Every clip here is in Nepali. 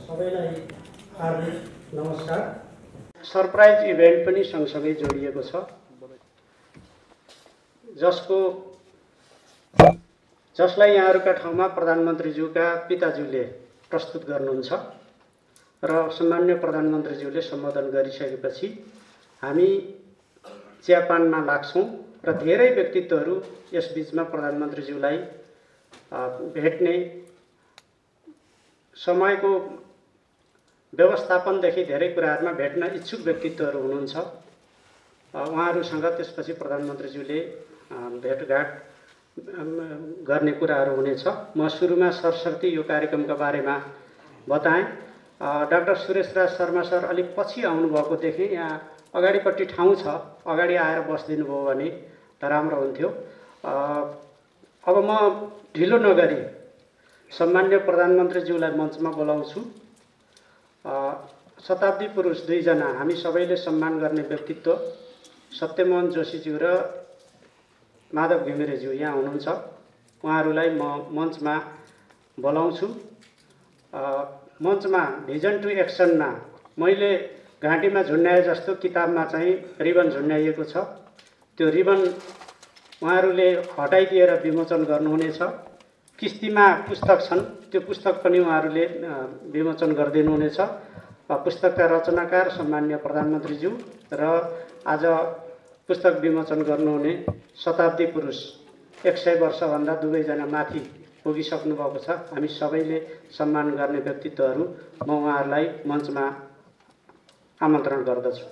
सबैलाई हार्दिक नमस्कार। सरप्राइज इभेन्ट पनि सँगसँगै जोडिएको छ, जसलाई यहाँहरूका ठाउँमा प्रधानमन्त्रीज्यूका पिताज्यूले प्रस्तुत गर्नुहुन्छ र सम्मान्य प्रधानमन्त्रीज्यूले सम्बोधन गरिसकेपछि हामी चियापानमा लाग्छौँ र धेरै व्यक्तित्वहरू यस बीचमा प्रधानमन्त्रीज्यूलाई भेट्ने, समयको व्यवस्थापनदेखि धेरै कुराहरूमा भेट्न इच्छुक व्यक्तित्वहरू हुनुहुन्छ। उहाँहरूसँग त्यसपछि प्रधानमन्त्रीज्यूले भेटघाट गर्ने कुराहरू हुनेछ। म सुरुमा सरसर्ती यो कार्यक्रमका बारेमा बताएँ। डाक्टर सुरेश राज शर्मा सर अलिक पछि आउनुभएको देखेँ। यहाँ अगाडिपट्टि ठाउँ छ, अगाडि आएर बसिदिनु भयो भने त राम्रो हुन्थ्यो। अब म ढिलो नगरी सम्मान्य प्रधानमन्त्रीज्यूलाई मञ्चमा बोलाउँछु। शताब्दी पुरुष दुईजना हामी सबैले सम्मान गर्ने व्यक्तित्व सत्यमोहन जोशीज्यू र माधव घिमिरेज्यू यहाँ हुनुहुन्छ। उहाँहरूलाई म मञ्चमा बोलाउँछु। मञ्चमा भिजन टु एक्सनमा मैले घाँटीमा झुन्ड्याए जस्तो किताबमा चाहिँ रिबन झुन्ड्याइएको छ। त्यो रिबन उहाँहरूले हटाइदिएर विमोचन गर्नुहुनेछ। किस्तीमा पुस्तक छन्, त्यो पुस्तक पनि उहाँहरूले विमोचन गरिदिनुहुनेछ। पुस्तकका रचनाकार सम्मान्य प्रधानमन्त्रीज्यू र आज पुस्तक विमोचन गर्नुहुने शताब्दी पुरुष 100 वर्षभन्दा दुवैजना माथि पुगिसक्नु भएको छ। हामी सबैले सम्मान गर्ने व्यक्तित्वहरू, म उहाँहरूलाई मञ्चमा आमन्त्रण गर्दछु।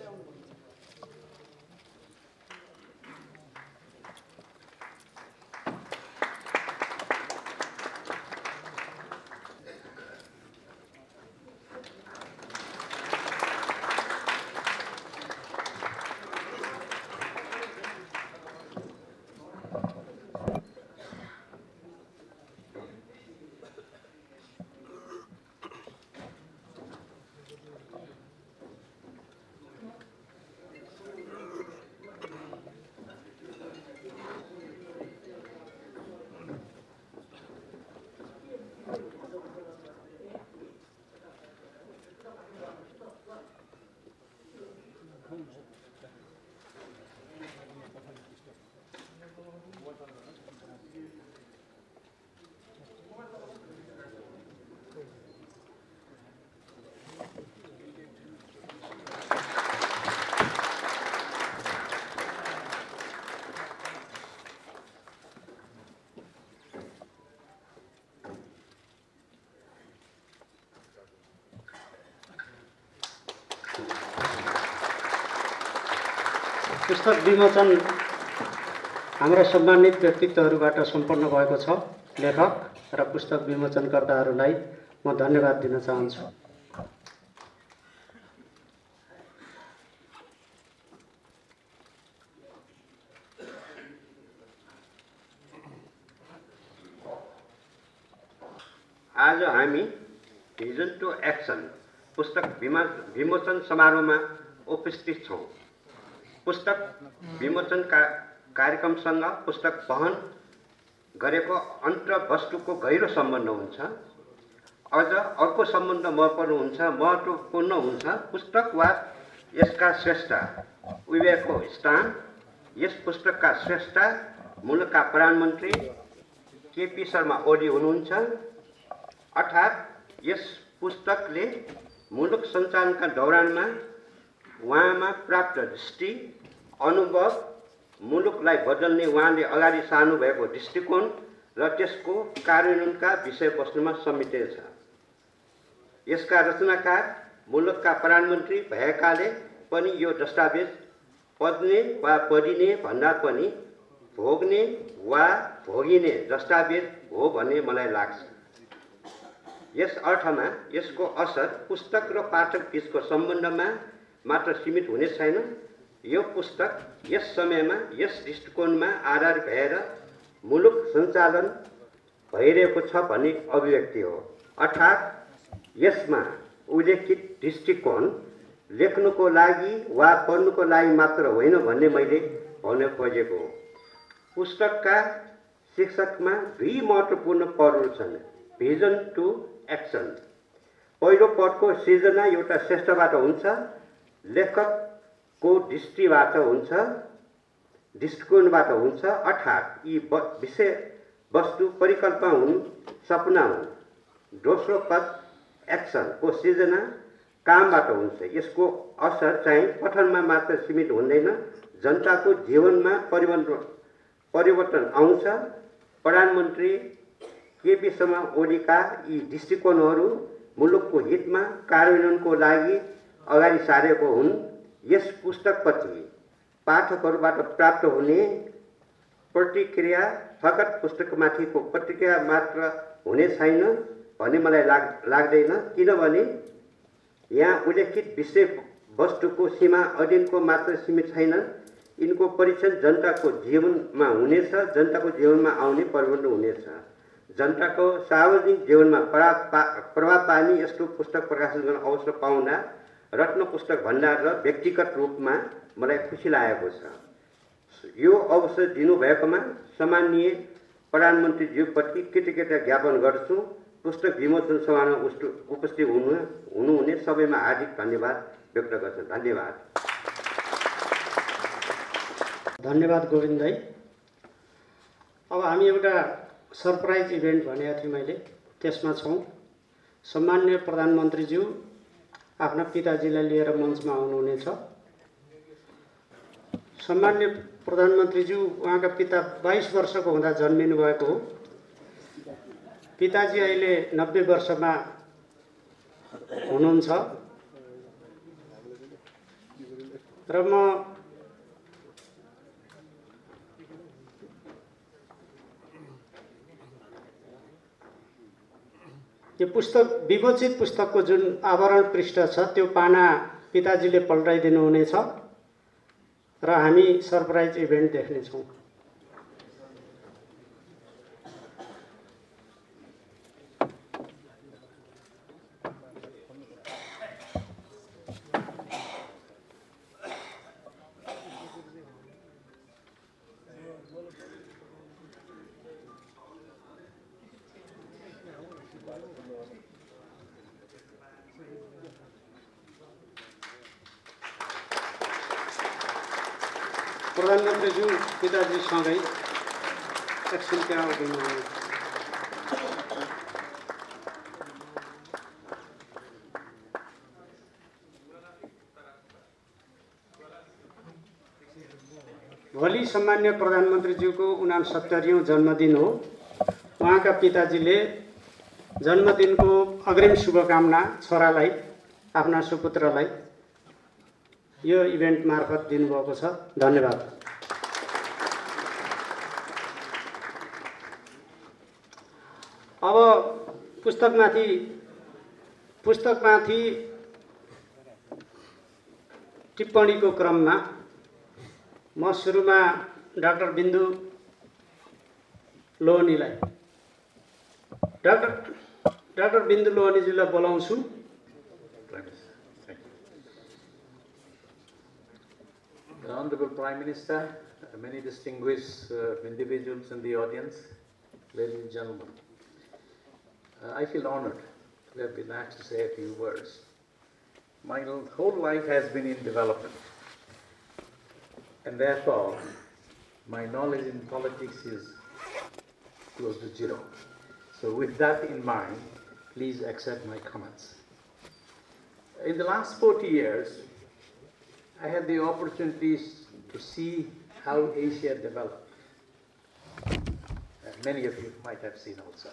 पुस्तक विमोचन हाम्रा सम्मानित व्यक्तित्वहरूबाट सम्पन्न भएको छ। लेखक र पुस्तक विमोचनकर्ताहरूलाई म धन्यवाद दिन चाहन्छु। आज हामी भिजन टु एक्सन पुस्तक विमोचन समारोहमा उपस्थित छौँ। पुस्तक विमोचन कार्यक्रमसँग पुस्तक वहन गरेको अन्तर्वस्तुको गहिरो सम्बन्ध हुन्छ। अझ अर्को सम्बन्ध महत्त्वपूर्ण हुन्छ। पुस्तक वा यसका स्रष्टा विवेकको स्थान। यस पुस्तकका स्रष्टा मुलुकका प्रधानमन्त्री केपी शर्मा ओली हुनुहुन्छ। अर्थात् यस पुस्तकले मुलुक सञ्चालनका दौरानमा उहाँमा प्राप्त दृष्टि, अनुभव, मुलुकलाई बदल्ने उहाँले अगाडि सार्नु भएको दृष्टिकोण र त्यसको कार्यान्वयनका विषयवस्तुमा समेटिएको छ। यसका रचनाकार मुलुकका प्रधानमन्त्री भएकाले पनि यो दस्तावेज पढ्ने वा पढिने भन्दा पनि भोग्ने वा भोगिने दस्तावेज हो भन्ने मलाई लाग्छ। यस अर्थमा यसको असर पुस्तक र पाठक बीचको सम्बन्धमा मात्र सीमित हुने छैन। यो पुस्तक यस समयमा यस दृष्टिकोणमा आधार भएर मुलुक सञ्चालन भइरहेको छ भन्ने अभिव्यक्ति हो। अर्थात् यसमा उल्लेखित दृष्टिकोण लेख्नुको लागि वा पढ्नुको लागि मात्र होइन भन्ने मैले भन्न खोजेको हो। पुस्तकका शीर्षकमा दुई महत्त्वपूर्ण पदहरू छन्, भिजन टु एक्सन। पहिलो पदको सिर्जना एउटा श्रेष्ठबाट हुन्छ, लेखकको दृष्टिबाट हुन्छ, दृष्टिकोणबाट हुन्छ, अर्थात् यी विषय वस्तु परिकल्पना हुन्, सपना हुन्। दोस्रो पद एक्सनको सिर्जना कामबाट हुन्छ। यसको असर चाहिँ पठनमा मात्र सीमित हुँदैन, जनताको जीवनमा परिवर्तन आउँछ। प्रधानमन्त्री केपी शर्मा ओलीका यी दृष्टिकोणहरू मुलुकको हितमा कार्यान्वयनको लागि अगाडि सारेको हुन्। यस पुस्तकपछि पाठकहरूबाट प्राप्त हुने प्रतिक्रिया फकत पुस्तकमाथिको प्रतिक्रिया मात्र हुने छैन भन्ने मलाई लाग्दैन, किनभने यहाँ उल्लेखित विषय वस्तुको सीमा अध्ययनको मात्र सीमित छैन। यिनको परीक्षण जनताको जीवनमा हुनेछ, जनताको जीवनमा आउने परिवर्तन हुनेछ। जनताको सार्वजनिक जीवनमा प्रभाव पार्ने यस्तो पुस्तक प्रकाशन गर्न अवसर पाउँदा रत्न पुस्तक भण्डार र व्यक्तिगत रूपमा मलाई खुसी लागेको छ। यो अवसर दिनुभएकोमा सम्माननीय प्रधानमन्त्रीज्यूप्रति कृतज्ञता ज्ञापन गर्छु। पुस्तक विमोचन समारोहमा उपस्थित हुनुहुने सबैमा हार्दिक धन्यवाद व्यक्त गर्छु। धन्यवाद। धन्यवाद गोविन्द दाई। अब हामी एउटा सरप्राइज इभेन्ट भनेको थिएँ मैले, त्यसमा छौँ। सम्माननीय प्रधानमन्त्रीज्यू आफ्ना पिताजीलाई लिएर मञ्चमा आउनुहुनेछ। सम्माननीय प्रधानमन्त्रीज्यू, उहाँका पिता 22 वर्षको हुँदा जन्मिनु भएको हो। पिताजी अहिले 90 वर्षमा हुनुहुन्छ र म यो पुस्तक विमोचित पुस्तकको जुन आवरण पृष्ठ छ त्यो पाना पिताजीले पल्टाइदिनु हुनेछ र हामी सरप्राइज इभेन्ट देख्नेछौँ। प्रधानमन्त्रीज्यू पिताजीसँगै एकछिन त्यहाँ उभिनु। भोलि सम्मान्य प्रधानमन्त्रीज्यूको 69औं जन्मदिन हो। उहाँका पिताजीले जन्मदिनको अग्रिम शुभकामना छोरालाई, आफ्ना सुपुत्रलाई यो इभेन्ट मार्फत दिनुभएको छ। धन्यवाद। अब पुस्तकमाथि टिप्पणीको क्रममा म सुरुमा डाक्टर बिन्दु लोहनीलाई डाक्टर बिन्दु लोहनीजीलाई बोलाउँछु। The Honorable Prime Minister, many distinguished individuals in the audience, ladies and gentlemen, I feel honored to have been asked to say a few words. My whole life has been in development, and therefore my knowledge in politics is close to zero. So with that in mind, please accept my comments. In the last 40 years, I had the opportunities to see how Asia developed. Many of you might have seen also.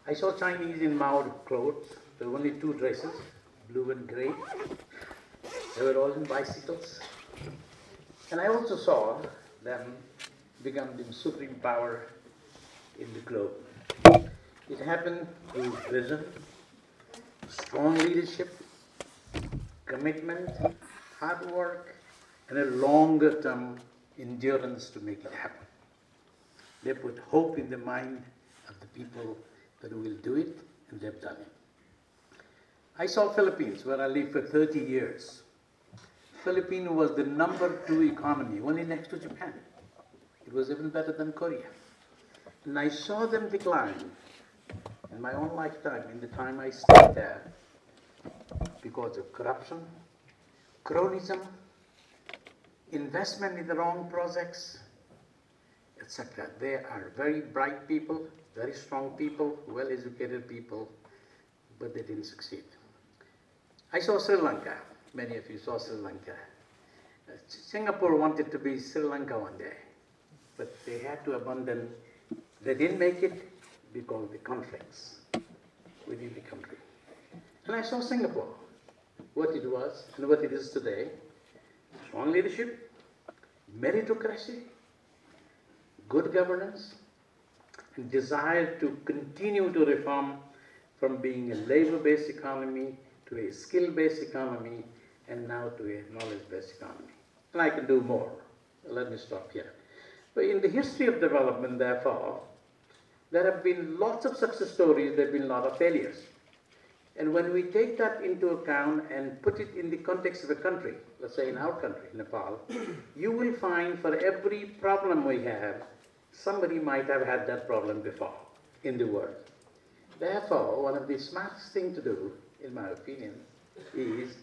I saw Chinese in Mao clothes. There were only two dresses, blue and gray. They were all in bicycles. And I also saw them become the supreme power in the globe. It happened through vision, strong leadership, commitment, hard work, and a longer-term endurance to make it happen. They put hope in the mind of the people that will do it, and they've done it. I saw Philippines, where I lived for 30 years. Philippines was the #2 economy, only next to Japan. It was even better than Korea. And I saw them decline in my own lifetime, in the time I stayed there, because of corruption, cronyism, investment in the wrong projects, etc. They are very bright people, very strong people, well-educated people, but they didn't succeed. I saw Sri Lanka. Many of you saw Sri Lanka. Singapore wanted to be Sri Lanka one day, but they had to abandon. They didn't make it because of the conflicts within the country. And I saw Singapore, what it was and what it is today. Strong leadership, meritocracy, good governance, and desire to continue to reform from being a labor-based economy to a skill-based economy, and now to a knowledge-based economy. And I can do more. Let me stop here. But in the history of development, therefore, there have been lots of success stories, there have been a lot of failures. And when we take that into account and put it in the context of a country, let's say in our country, Nepal, you will find for every problem we have, somebody might have had that problem before in the world. Therefore, one of the smartest things to do, in my opinion, is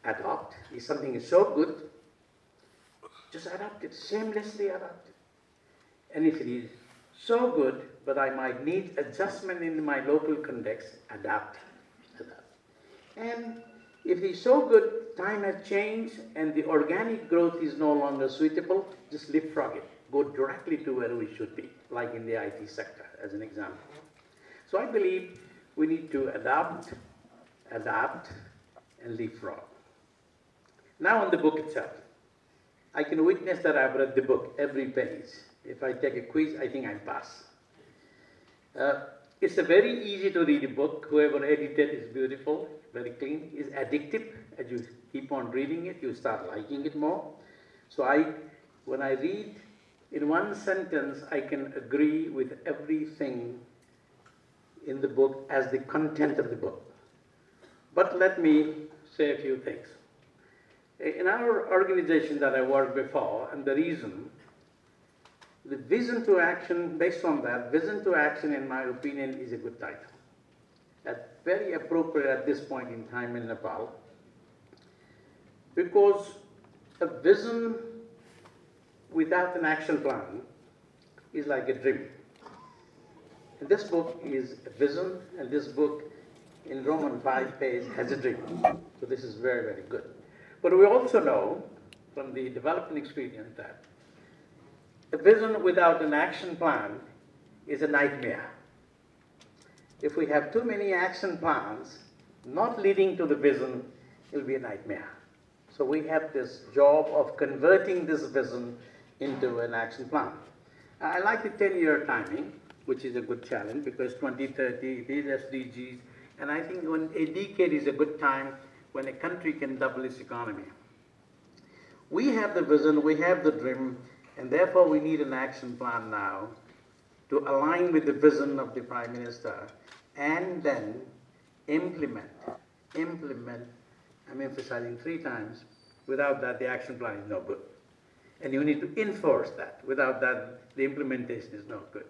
adopt. If something is so good, just adopt it, shamelessly adopt it. And if it is so good, but I might need adjustment in my local context, adapt. And if it's so good, time has changed, and the organic growth is no longer suitable, just leapfrog it. Go directly to where we should be, like in the IT sector, as an example. So I believe we need to adapt, and leapfrog. Now on the book itself. I can witness that I've read the book, every page. If I take a quiz, I think I pass. It's a very easy to read book. Whoever edited is beautiful, very clean. It's addictive. As you keep on reading it, you start liking it more. So when I read in one sentence, I can agree with everything in the book as the content of the book. But let me say a few things. In our organization that I worked before, and the reason, the vision to action, based on that, vision to action, in my opinion, is a good title. That's very appropriate at this point in time in Nepal, because a vision without an action plan is like a dream. And this book is a vision, and this book in Roman 5 page has a dream. So this is very, very good. But we also know from the development experience that a vision without an action plan is a nightmare. If we have too many action plans not leading to the vision, it will be a nightmare. So we have this job of converting this vision into an action plan. I like the 10-year timing, which is a good challenge, because 2030, it is SDGs, and I think when a decade is a good time when a country can double its economy. We have the vision, we have the dream, and therefore we need an action plan now to align with the vision of the Prime Minister, and then implement. I'm emphasizing 3 times. Without that, the action plan is no good. And you need to enforce that. Without that, the implementation is no good.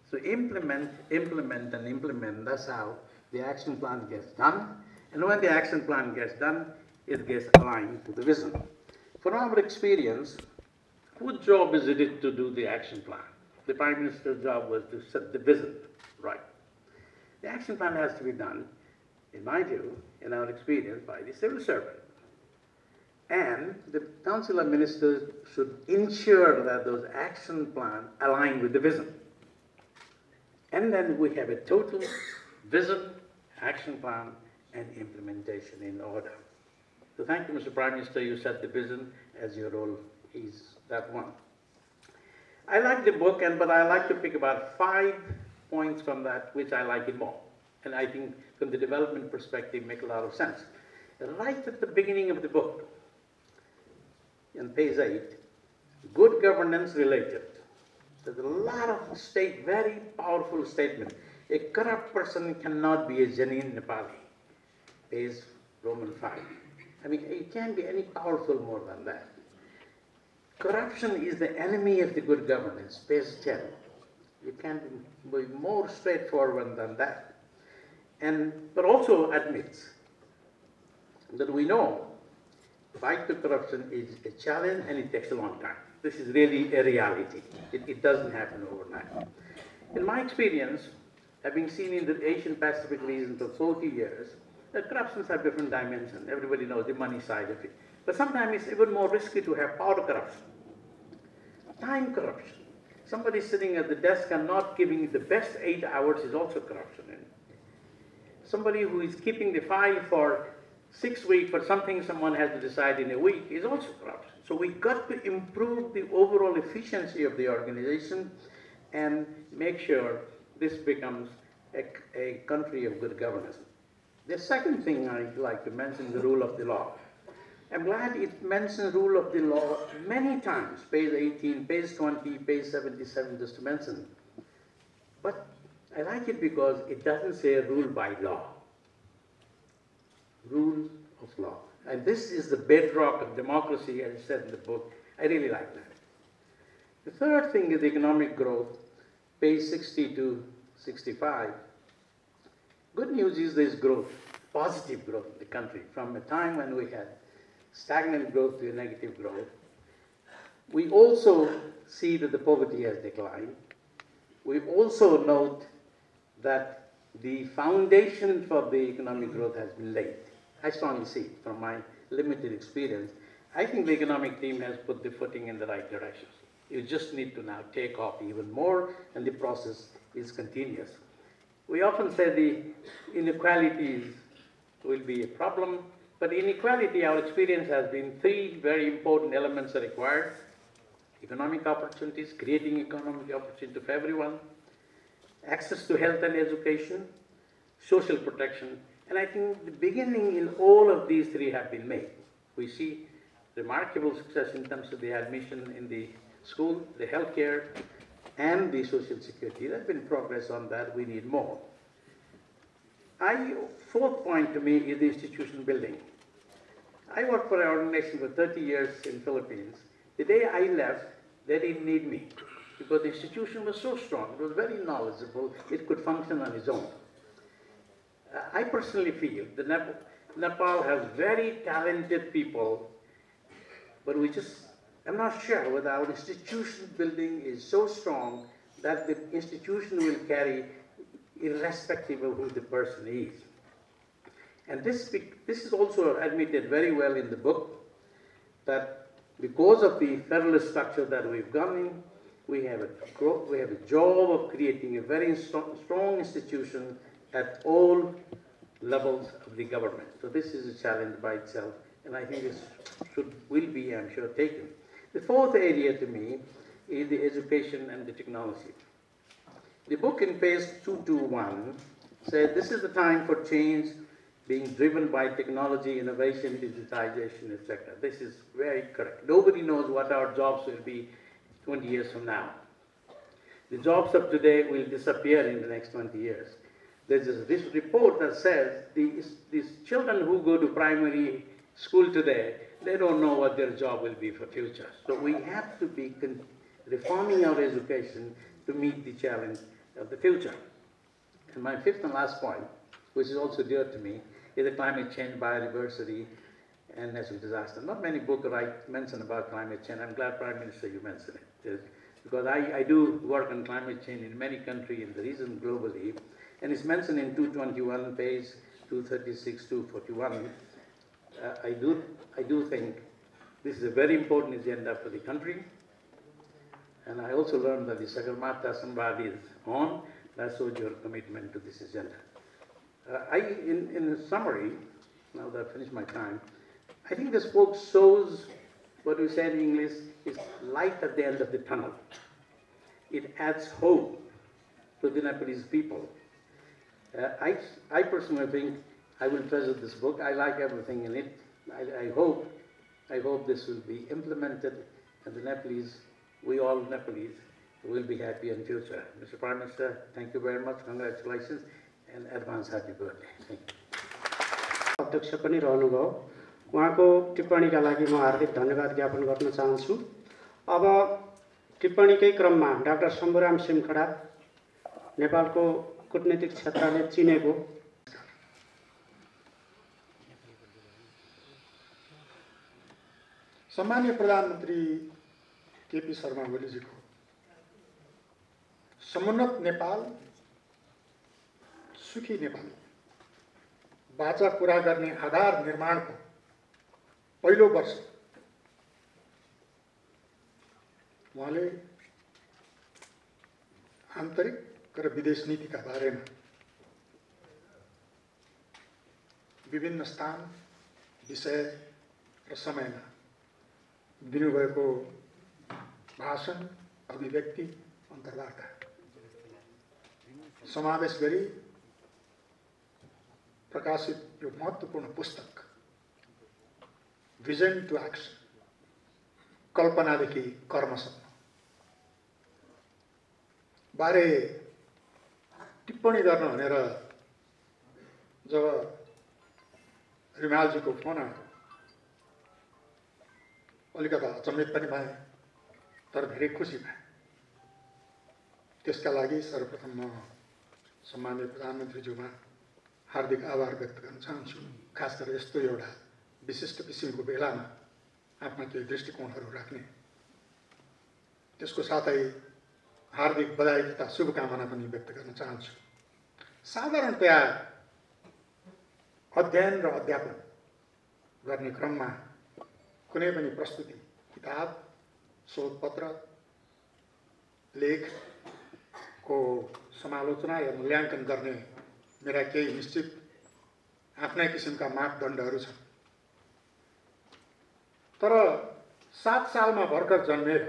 So implement, and implement. That's how the action plan gets done. And when the action plan gets done, it gets aligned to the vision. From our experience, whose job is it to do the action plan? The Prime Minister's job was to set the vision right. The action plan has to be done, in my view, in our experience, by the civil servant. And the Council of Ministers should ensure that those action plans align with the vision. And then we have a total vision, action plan, and implementation in order. So thank you, Mr. Prime Minister. You set the vision as your role is that one. I like the book, but I like to pick about 5 points from that which I like it more. And I think from the development perspective make a lot of sense. Right at the beginning of the book, on page 8, good governance related. There's a lot of very powerful statement. A corrupt person cannot be a genuine Nepali. Page Roman 5. I mean, it can't be any powerful more than that. Corruption is the enemy of the good governance. Page 10. You can't be more straightforward than that. But also admits that we know fight to corruption is a challenge and it takes a long time. This is really a reality. It doesn't happen overnight. In my experience, having seen in the Asian Pacific region for 40 years, that corruptions have different dimensions. Everybody knows the money side of it. But sometimes it's even more risky to have power corruption, time corruption. Somebody sitting at the desk and not giving the best 8 hours is also corruption. And somebody who is keeping the file for 6 weeks for something someone has to decide in a week is also corruption. So we got to improve the overall efficiency of the organization and make sure this becomes a country of good governance. The second thing I'd like to mention is the rule of the law. I'm glad it mentions rule of the law many times, page 18, page 20, page 77, just to mention. But I like it because it doesn't say rule by law. Rule of law. And this is the bedrock of democracy, as I said in the book. I really like that. The third thing is economic growth, page 60 to 65. Good news is there's growth, positive growth in the country. From a time when we had stagnant growth to a negative growth. We also see that the poverty has declined. We also note that the foundation for the economic growth has been laid. I strongly see it from my limited experience. I think the economic team has put the footing in the right direction. You just need to now take off even more, and the process is continuous. We often say the inequalities will be a problem, but inequality, our experience has been 3 very important elements are required. Economic opportunities, creating economic opportunity for everyone, access to health and education, social protection. And I think the beginning in all of these 3 have been made. We see remarkable success in terms of the admission in the school, the healthcare, and the social security. There's been progress on that. We need more. Fourth point to me is the institution building. I worked for an organization for 30 years in Philippines. The day I left, they didn't need me because the institution was so strong. It was very knowledgeable. It could function on its own. I personally feel that Nepal has very talented people, but I'm not sure whether our institution building is so strong that the institution will carry irrespective of who the person is. And this is also admitted very well in the book, that because of the federalist structure that we've gone in, we have a job of creating a very strong institution at all levels of the government. So this is a challenge by itself, and I think this will be, I'm sure, taken. The fourth area to me is the education and the technology. The book in page 221 said this is the time for change being driven by technology, innovation, digitization, etc. This is very correct. Nobody knows what our jobs will be 20 years from now. The jobs of today will disappear in the next 20 years. There's this report that says these children who go to primary school today, they don't know what their job will be for future. So we have to be reforming our education to meet the challenge of the future. And my fifth and last point, which is also dear to me, is the climate change, biodiversity, and natural disaster. Not many books mention about climate change. I'm glad, Prime Minister, you mentioned it. Because I do work on climate change in many countries in the region globally, and it's mentioned in 221, page 236, 241. I do think this is a very important agenda for the country. And I also learned that the Sagarmatha Samvad is on. That shows your commitment to this agenda. In summary, now that I've finished my time, I think this book shows what we say in English is light at the end of the tunnel. It adds hope to the Nepalese people. I personally think I will treasure this book. I like everything in it. I hope this will be implemented, and the Nepalese, we all Nepalese, will be happy in future. Mr. Prime Minister, thank you very much. Congratulations and advance happy birthday. Thank you. अध्यक्ष पनि रहनुभयो। उहाँको टिप्पणीका लागि म हार्दिक धन्यवाद ज्ञापन गर्न चाहन्छु। अब टिप्पणीकै क्रममा डाक्टर शम्भुराम सिमखडा नेपालको कूटनीतिक क्षेत्रले चिनेको सम्माननीय प्रधानमन्त्री केपी शर्मा ओलीजीको समुन्नत नेपाल सुखी नेपाल बाचा पूरा गर्ने आधार निर्माणको पहिलो वर्ष उहाँले आन्तरिक र विदेश नीतिका बारेमा विभिन्न स्थान विषय र समयमा दिनुभएको भाषण अभिव्यक्ति अन्तर्वार्ता समावेश गरी प्रकाशित यो महत्त्वपूर्ण पुस्तक भिजन टु एक्सन कल्पनादेखि कर्मसम्म बारे टिप्पणी गर्न भनेर जब रिमालजीको फोन आयो अलिकता अचम्मित पनि भए तर धेरै खुसी भए। त्यसका लागि सर्वप्रथम म सम्माननीय प्रधानमन्त्रीज्यूमा हार्दिक आभार व्यक्त गर्न चाहन्छु। खास गरेर यस्तो एउटा विशिष्ट किसिमको बेलामा आफ्ना केही दृष्टिकोणहरू राख्ने, त्यसको साथै हार्दिक बधाई तथा शुभकामना पनि व्यक्त गर्न चाहन्छु। साधारणतया अध्ययन र अध्यापन गर्ने क्रममा कुनै पनि प्रस्तुति, किताब, शोधपत्र, लेखको समालोचना या मूल्याङ्कन गर्ने मेरा केही निश्चित आफ्नै किसिमका मापदण्डहरू छन्। तर 7 सालमा भर्खर जन्मेर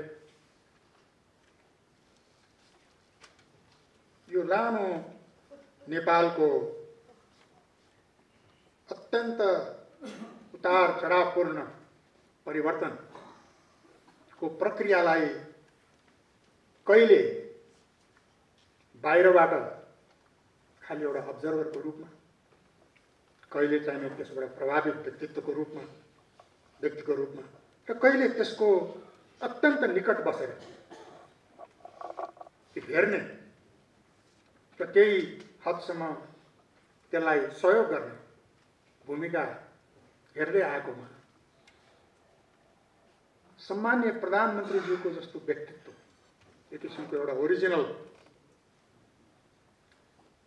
यो लामो नेपालको अत्यन्त उतार चढावपूर्ण परिवर्तनको प्रक्रियालाई कहिले बाहिरबाट खालि एउटा अब्जर्भरको रूपमा, कहिले चाहिँ त्यसबाट प्रभावित व्यक्तिको रूपमा र कहिले त्यसको अत्यन्त निकट बसेर हेर्ने र केही हदसम्म त्यसलाई सहयोग गर्ने भूमिका हेर्दै आएकोमा सम्माननीय प्रधानमन्त्रीज्यूको जस्तो व्यक्तित्व, एक किसिमको एउटा ओरिजिनल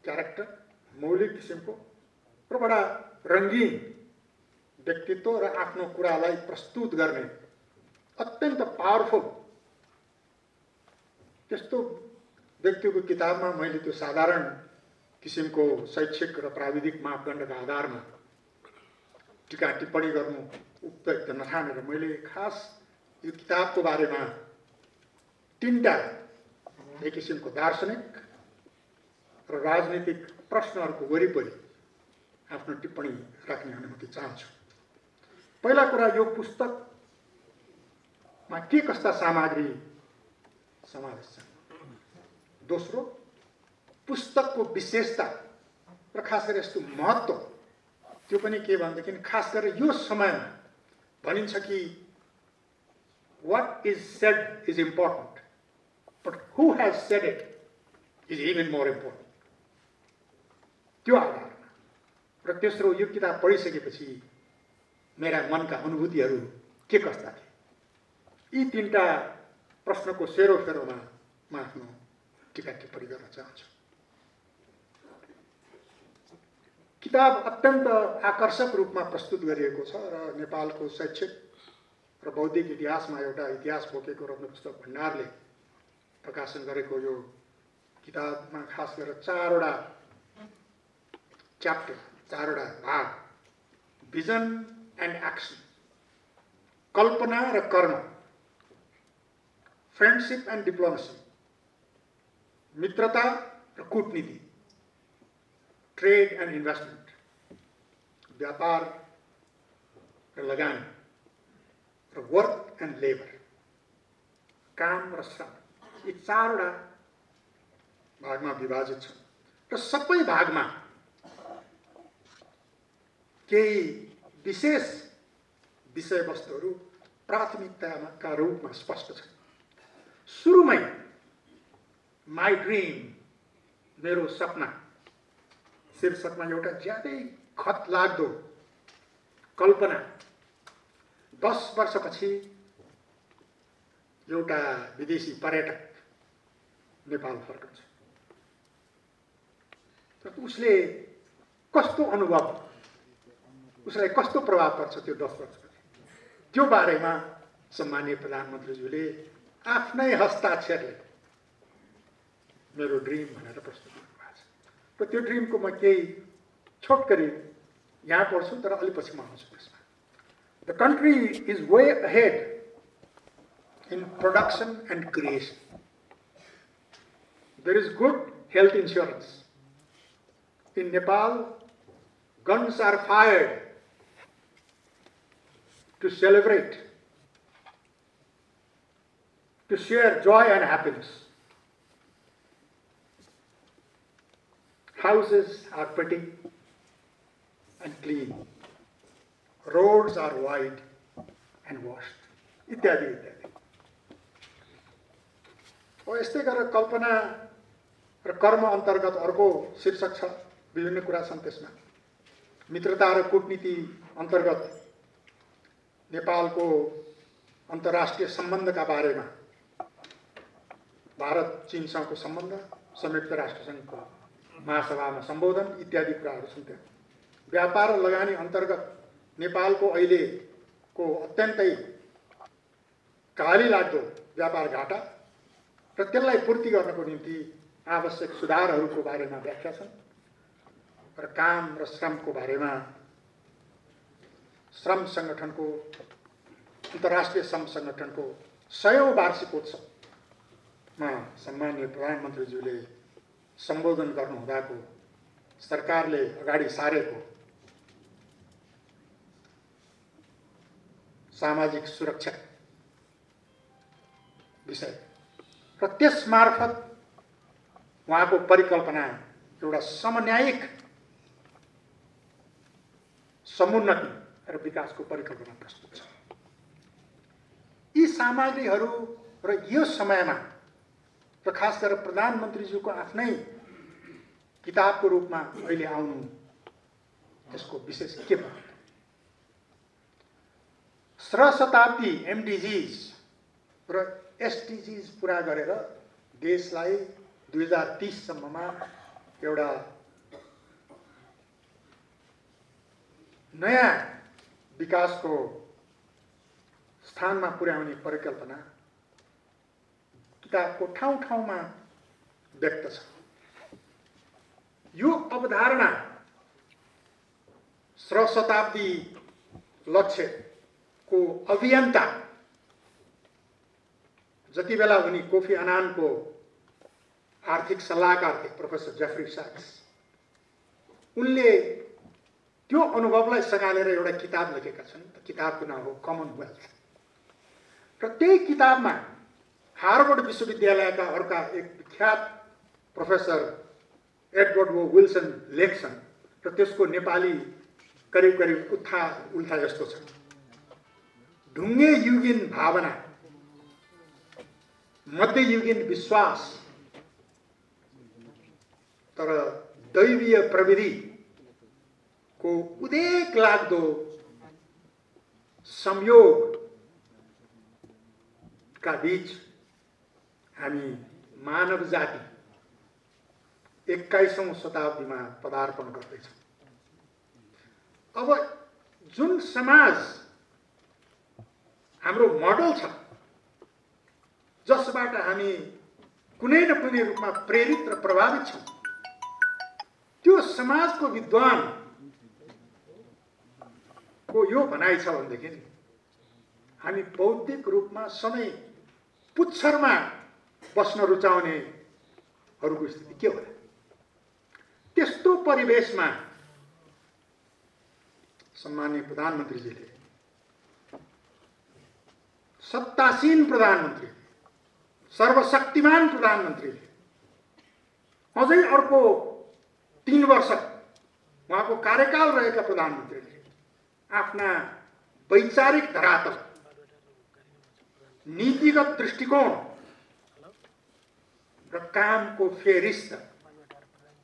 क्यारेक्टर, मौलिक किसिमको र बडा रङ्गीन व्यक्तित्व र आफ्नो कुरालाई प्रस्तुत गर्ने अत्यन्त पावरफुल त्यस्तो व्यक्तिको किताबमा मैले त्यो साधारण किसिमको शैक्षिक र प्राविधिक मापदण्डका आधारमा टीका टिप्पणी गर्नु उपयुक्त नठानेर मैले खास यो किताबको बारेमा 3टा एक किसिमको दार्शनिक र राजनीतिक प्रश्नहरूको वरिपरि आफ्नो टिप्पणी राख्ने अनुमति चाहन्छु। पहिला कुरा, यो पुस्तकमा के कस्ता सामग्री समावेश छन्। दोस्रो, पुस्तकको विशेषता र खास गरेर यस्तो महत्त्व, त्यो पनि के भनेदेखि खास गरेर यो समयमा भनिन्छ कि what is said is important, but who has said it is even more important. त्यो आधारमा र तेस्रो, यो किताब पढिसकेपछि मेरा मनका अनुभूतिहरू के कस्ता थिए, यी 3टा प्रश्नको सेरोफेरोमा म आफ्नो टीका टिप्पणी गर्न चाहन्छु। किताब अत्यन्त आकर्षक रूपमा प्रस्तुत गरिएको छ र नेपालको शैक्षिक र बौद्धिक इतिहासमा एउटा इतिहास बोकेको रत्न पुस्तक भण्डारले प्रकाशन गरेको यो किताबमा खास गरेर 4वटा च्याप्टर, 4वटा भाग, भिजन एन्ड एक्सन, कल्पना र कर्म, फ्रेन्डशिप एन्ड डिप्लोमेसी, मित्रता र कूटनीति, ट्रेड एन्ड इन्भेस्टमेन्ट, व्यापार र लगानी, र वर्क एन्ड लेबर, काम र श्रम, यी 4वटा भागमा विभाजित छन् र सबै भागमा केही विशेष विषयवस्तुहरू प्राथमिकताका रूपमा स्पष्ट छन्। सुरुमै माई ड्रिम मेरो सपना शीर्षकमा एउटा ज्यादै खतलाग्दो कल्पना 10 वर्षपछि एउटा विदेशी पर्यटक नेपाल फर्कन्छ। तर उसले कस्तो अनुभव, उसलाई कस्तो प्रभाव पर्छ त्यो 10 वर्षपछि, त्यो बारेमा सम्माननीय प्रधानमन्त्रीज्यूले आफ्नै हस्ताक्षरले मेरो ड्रिम भनेर प्रस्तुत गर्नुभएको छ। र त्यो ड्रिमको म केही छोटकरी यहाँ पढ्छु, तर अलि पछि म आउँछु त्यसमा। The country is way ahead in production and creation. There is good health insurance. In Nepal, guns are fired to celebrate, to share joy and happiness. Houses are pretty and clean. Roads are wide and washed. इत्यादि इत्यादि। यस्तै गरेर कल्पना र कर्म अन्तर्गत अर्को शीर्षक छ, विभिन्न कुरा छन् त्यसमा। मित्रता र कूटनीति अन्तर्गत नेपालको अन्तर्राष्ट्रिय सम्बन्धका बारेमा भारत चीनसँगको सम्बन्ध, संयुक्त राष्ट्रसङ्घको महासभामा सम्बोधन इत्यादि कुराहरू छन् त्यहाँ। व्यापार र लगानी अन्तर्गत नेपालको अहिलेको अत्यन्तै काली लाग्दो व्यापार घाटा र त्यसलाई पूर्ति गर्नको निम्ति आवश्यक सुधारहरूको बारेमा व्याख्या छन्। र काम र श्रमको बारेमा श्रम सङ्गठनको, अन्तर्राष्ट्रिय श्रम सङ्गठनको 100औं वार्षिकोत्सवमा सम्माननीय प्रधानमन्त्रीज्यूले सम्बोधन गर्नुहुँदाको सरकारले अगाडि सारेको सामाजिक सुरक्षा विषय र त्यस मार्फत उहाँको परिकल्पना एउटा समन्यायिक समुन्नति र विकासको परिकल्पना प्रस्तुत छ। यी सामग्रीहरू र यो समयमा र खास गरेर प्रधानमन्त्रीज्यूको आफ्नै किताबको रूपमा अहिले आउनु, त्यसको विशेष के भयो? सहस्राब्दी MDGs र SDGs पुरा गरेर देशलाई 2030 सम्ममा एउटा नयाँ विकासको स्थानमा पुर्याउने परिकल्पना किताबको ठाउँ ठाउँमा व्यक्त छ। यो अवधारणा सहस्राब्दी लक्ष्यको अभियन्ता जति बेला उनी कोफी अनानको आर्थिक सल्लाहकार थिए, प्रोफेसर जेफरी सैक्स, उनले त्यो अनुभवलाई सँगालेर एउटा किताब लेखेका छन्। किताबको नाम हो कमनवेल्थ। र त्यही किताबमा हार्वर्ड विश्वविद्यालयका अर्का एक विख्यात प्रोफेसर एडवर्ड वो विल्सन लेख्छन् र त्यसको नेपाली करिब करिब उल्था यस्तो छ: ढुङ्गे युगीन भावना, मध्ययुगीन विश्वास, तर दैवीय प्रविधि को उदेक लाग्दो संयोग का बीच हामी मानव जाति 21औं शताब्दीमा पदार्पण गर्दैछौँ। अब जुन समाज हाम्रो मोडल छ, जसबाट हामी कुनै न कुनै रूपमा प्रेरित र प्रभावित छौँ, त्यो समाजको विद्वान को यो भनाइ छ भनेदेखि हामी बौद्धिक रूपमा सधैँ पुच्छरमा बस्न रुचाउनेहरूको स्थिति के होला? त्यस्तो परिवेशमा सम्माननीय प्रधानमन्त्रीजीले, सत्तासीन प्रधानमन्त्री, सर्वशक्तिमान प्रधानमन्त्रीले अझै अर्को 3 वर्ष उहाँको कार्यकाल रहेका प्रधानमन्त्रीले आफ्ना वैचारिक धरातल, नीतिगत दृष्टिकोण र कामको फेरिस्त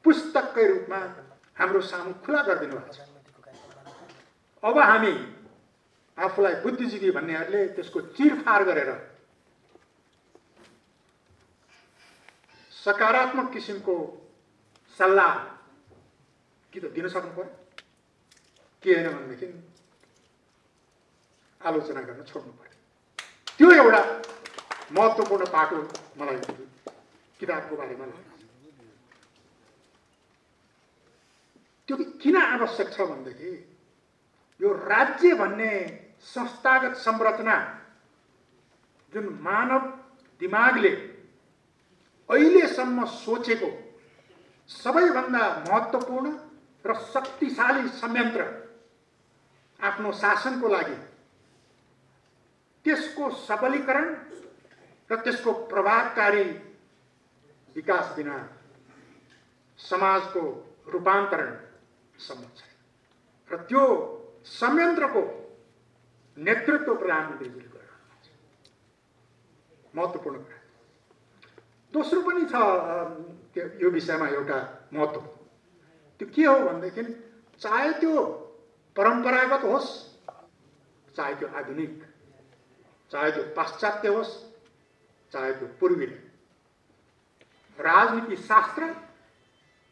पुस्तककै रूपमा हाम्रो सामु खुला गरिदिनु भएको छ। अब हामी आफूलाई बुद्धिजीवी भन्नेहरूले त्यसको चिरफार गरेर सकारात्मक किसिमको सल्लाह कि त दिन सक्नु पर्यो, के होइन भनेदेखि आलोचना गर्न छोड्नु पर्यो। त्यो एउटा महत्त्वपूर्ण पाटो मलाई किताबको बारेमा लाग्छ। त्यो किन आवश्यक छ भनेदेखि यो राज्य भन्ने संस्थागत संरचना जुन मानव दिमागले अहिलेसम्म सोचेको सबैभन्दा महत्त्वपूर्ण र शक्तिशाली संयन्त्र आफ्नो शासनको लागि, त्यसको सबलीकरण र त्यसको प्रभावकारी विकास बिना समाजको रूपान्तरण सम्भव छैन। र त्यो संयन्त्रको नेतृत्व प्रधानमन्त्रीजीले गरिरहनुहुन्छ। महत्त्वपूर्ण कुरा। दोस्रो पनि छ यो विषयमा एउटा महत्त्व। त्यो के हो भनेदेखि चाहे त्यो परम्परागत होस्, चाहे त्यो आधुनिक, चाहे त्यो पाश्चात्य होस्, चाहे त्यो पूर्वी, राजनीति शास्त्र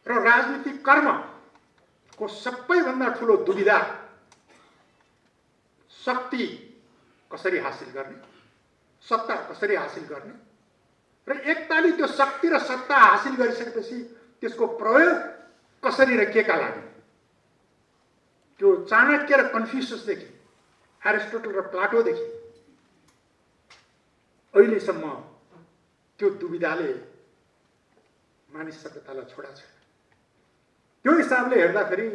र राजनीति कर्मको सबैभन्दा ठुलो दुविधा शक्ति कसरी हासिल गर्ने, सत्ता कसरी हासिल गर्ने, र एकताली त्यो शक्ति र सत्ता हासिल गरिसकेपछि त्यसको प्रयोग कसरी र केका लागि। त्यो चाणक्य र कन्फ्युसियसदेखि एरिस्टोटल र प्लाटोदेखि अहिलेसम्म त्यो दुविधाले मानिस सभ्यतालाई छोडा छैन। त्यो हिसाबले हेर्दाखेरि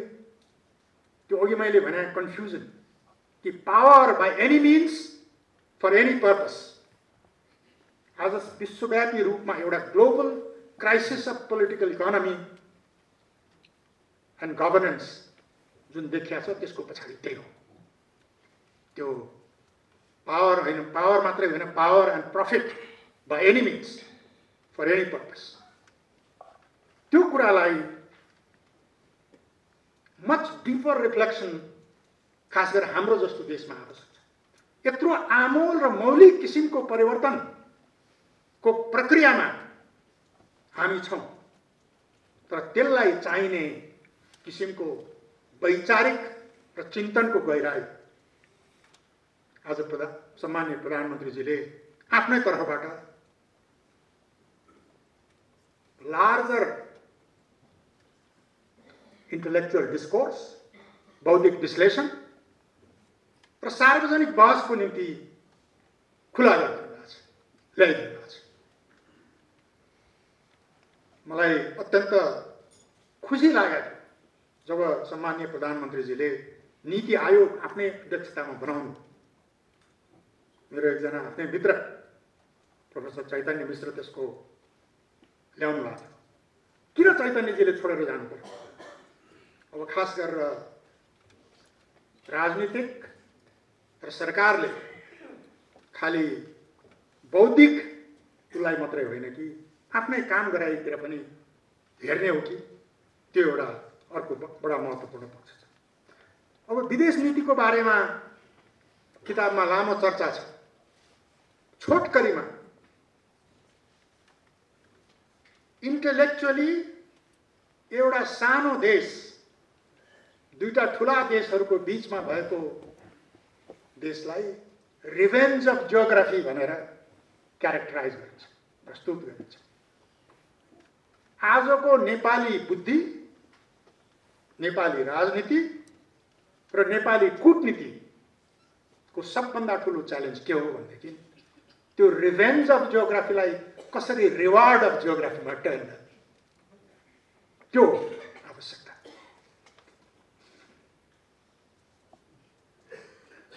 त्यो अघि मैले भने कन्फ्युजन कि power by any means for any purpose आज विश्वव्यापी रूपमा एउटा global crisis of political economy and governance जुन देखिया छ त्यसको पछाडि त्यही हो। त्यो पावर होइन, पावर मात्रै होइन, power and profit by any means for any purpose. त्यो कुरालाई मच डिपर रिफ्लेक्सन खास गरेर हाम्रो जस्तो देशमा आवश्यक छ। यत्रो आमूल र मौलिक किसिमको परिवर्तनको प्रक्रियामा हामी छौँ, तर त्यसलाई चाहिने किसिमको वैचारिक र चिन्तनको गहिराई आज सम्माननीय प्रधानमन्त्रीजीले आफ्नै तर्फबाट लार्जर इन्टेलेक्चुअल डिस्कोर्स, बौद्धिक विश्लेषण र सार्वजनिक बहसको निम्ति खुला गरिदिनु छ, ल्याइदिनु छ। मलाई अत्यन्त खुसी लाग्यो जब सम्माननीय प्रधानमन्त्रीजीले नीति आयोग आफ्नै अध्यक्षतामा बनाउनु। मेरो एकजना आफ्नै मित्र प्रोफेसर चैतन्य मिश्र त्यसको ल्याउनु भएको थियो। किन चैतन्यजीले छोडेर जानु पर्यो? अब खास गरेर राजनीतिक र सरकारले खालि बौद्धिकलाई मात्रै होइन कि आफ्नै काम गराइतिर पनि हेर्ने हो कि त्यो एउटा अर्को बडा महत्त्वपूर्ण पक्ष छ। अब विदेश नीतिको बारेमा किताबमा लामो चर्चा छ। छोटकरीमा इन्टेलेक्चुअली एउटा सानो देश दुईटा ठुला देशहरूको बीचमा भएको देशलाई रिभेन्ज अफ जियोग्राफी भनेर क्यारेक्टराइज गरिन्छ, प्रस्तुत गरिन्छ। आजको नेपाली बुद्धि, नेपाली राजनीति र नेपाली कूटनीतिको सबभन्दा ठुलो च्यालेन्ज के हो भनेदेखि त्यो रिभेन्ज अफ जियोग्राफीलाई कसरी रिवार्ड अफ जियोग्राफीमा टर्न गर्ने, त्यो आवश्यकता।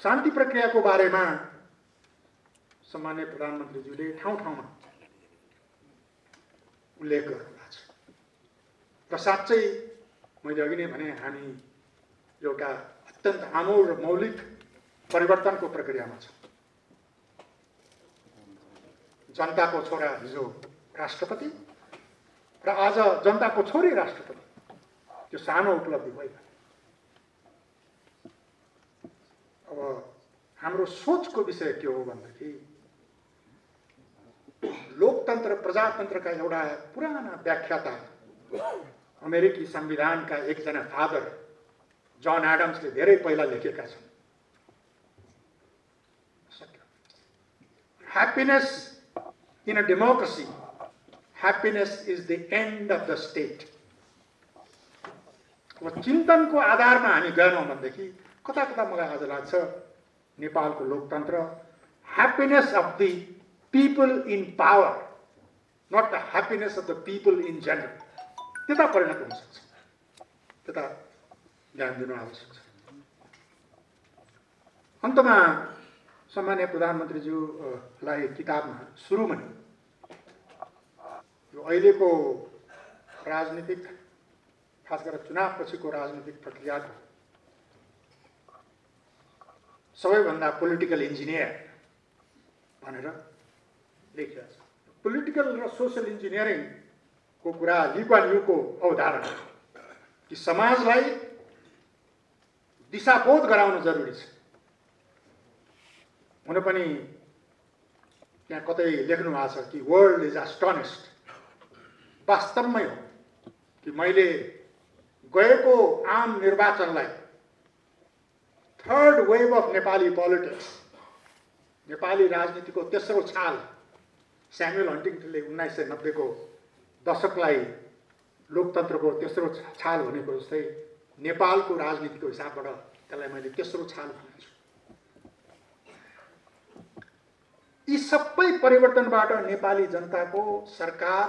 शान्ति प्रक्रियाको बारेमा सम्माननीय प्रधानमन्त्रीज्यूले ठाउँ ठाउँमा उल्लेख गर्नुभएको छ र साँच्चै मैले अघि नै भने हामी एउटा अत्यन्त आमूल र मौलिक परिवर्तनको प्रक्रियामा छौँ। जनताको छोरा हिजो राष्ट्रपति र आज जनताको छोरी राष्ट्रपति, त्यो सानो उपलब्धि होइन। अब हाम्रो सोचको विषय के हो भन्दाखेरि लोकतन्त्र प्रजातन्त्रका एउटा पुराना व्याख्याता अमेरिकी संविधानका एकजना फादर जन एडम्सले धेरै पहिला लेखेका छन्। Happiness in a democracy, happiness is the end of the state. अब चिन्तनको आधारमा हामी गएनौँ भनेदेखि कता कता मलाई आज लाग्छ नेपालको लोकतन्त्र happiness of the people in power, not the happiness of the people in general, त्यता परिणत हुन सक्छ। त्यता ध्यान दिनु आवश्यक छ। अन्तमा सम्माननीय प्रधानमन्त्रीज्यूलाई किताबमा सुरुमा यो अहिलेको राजनीतिक, खास गरेर चुनावपछिको राजनीतिक प्रक्रियाको सबैभन्दा पोलिटिकल इन्जिनियर भनेर लेखिएको छ। पोलिटिकल र सोसल इन्जिनियरिङको कुरा ली कुआन यूको अवधारणा कि समाजलाई दिशाबोध गराउन जरुरी छ। हुन पनि त्यहाँ कतै लेख्नु भएको छ कि वर्ल्ड इज एस्टोनिस्ड। वास्तवमै हो कि मैले गएको आम निर्वाचनलाई third wave of Nepali politics, Nepali राजनीतिको तेस्रो छाल, स्यामुअल हन्टिङटनले 1990 को दशकलाई लोकतन्त्रको तेस्रो छाल भनेको जस्तै नेपालको राजनीतिको हिसाबबाट त्यसलाई मैले तेस्रो छाल भनेको छु। यी सबै परिवर्तनबाट नेपाली जनताको सरकार,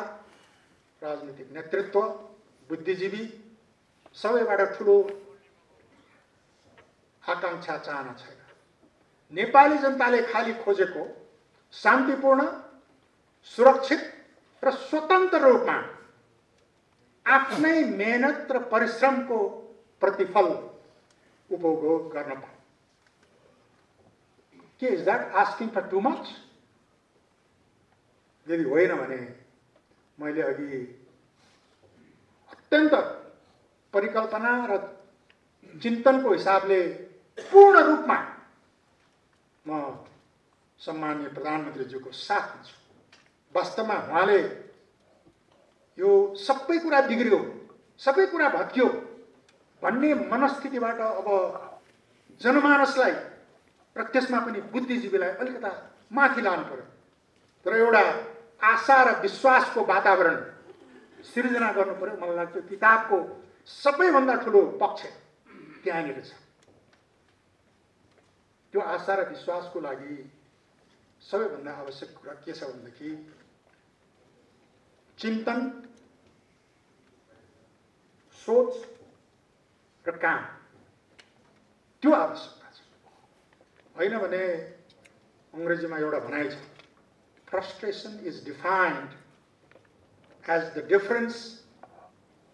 राजनीतिक नेतृत्व, बुद्धिजीवी सबैबाट ठुलो आकांक्षा चाहना छैन। नेपाली जनताले खाली खोजेको शान्तिपूर्ण, सुरक्षित र स्वतन्त्र रूपमा आफ्नै मेहनत र परिश्रमको प्रतिफल उपभोग गर्न पाए। के is that asking for too much? यदि होइन भने मैले अघि अत्यन्त परिकल्पना र चिन्तनको हिसाबले पूर्ण रूपमा म सम्माननीय प्रधानमन्त्रीज्यूको साथमा छु। वास्तवमा उहाँले यो सबै कुरा बिग्रियो, सबै कुरा भत्कियो भन्ने मनस्थितिबाट अब जनमानसलाई र त्यसमा पनि बुद्धिजीवीलाई अलिकता माथि लानु पर्यो र एउटा आशा र विश्वासको वातावरण सिर्जना गर्नु पर्यो। मलाई लाग्छ किताबको सबैभन्दा ठुलो पक्ष त्यहाँनिर छ। त्यो आशा र विश्वासको लागि सबैभन्दा आवश्यक कुरा के छ भनेदेखि चिन्तन, सोच र काम, त्यो आवश्यकता छ। होइन भने अङ्ग्रेजीमा एउटा भनाइ छ, frustration is defined as the difference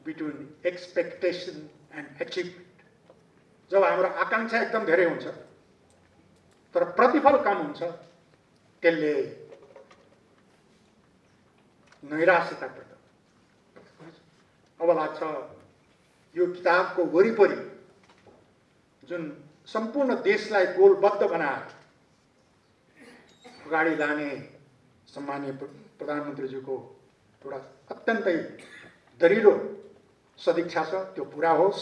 between expectation and achievement. जब हाम्रो आकांक्षा एकदम धेरै हुन्छ तर प्रतिफल कम हुन्छ, त्यसले नैराश्यता पर्छ। अब लाग्छ यो किताबको वरिपरि जुन सम्पूर्ण देशलाई गोलबद्ध बनाएर अगाडि लाने सम्माननीय प्रधानमन्त्रीज्यूको एउटा अत्यन्तै दरिलो सदिच्छा छ, त्यो पुरा होस्।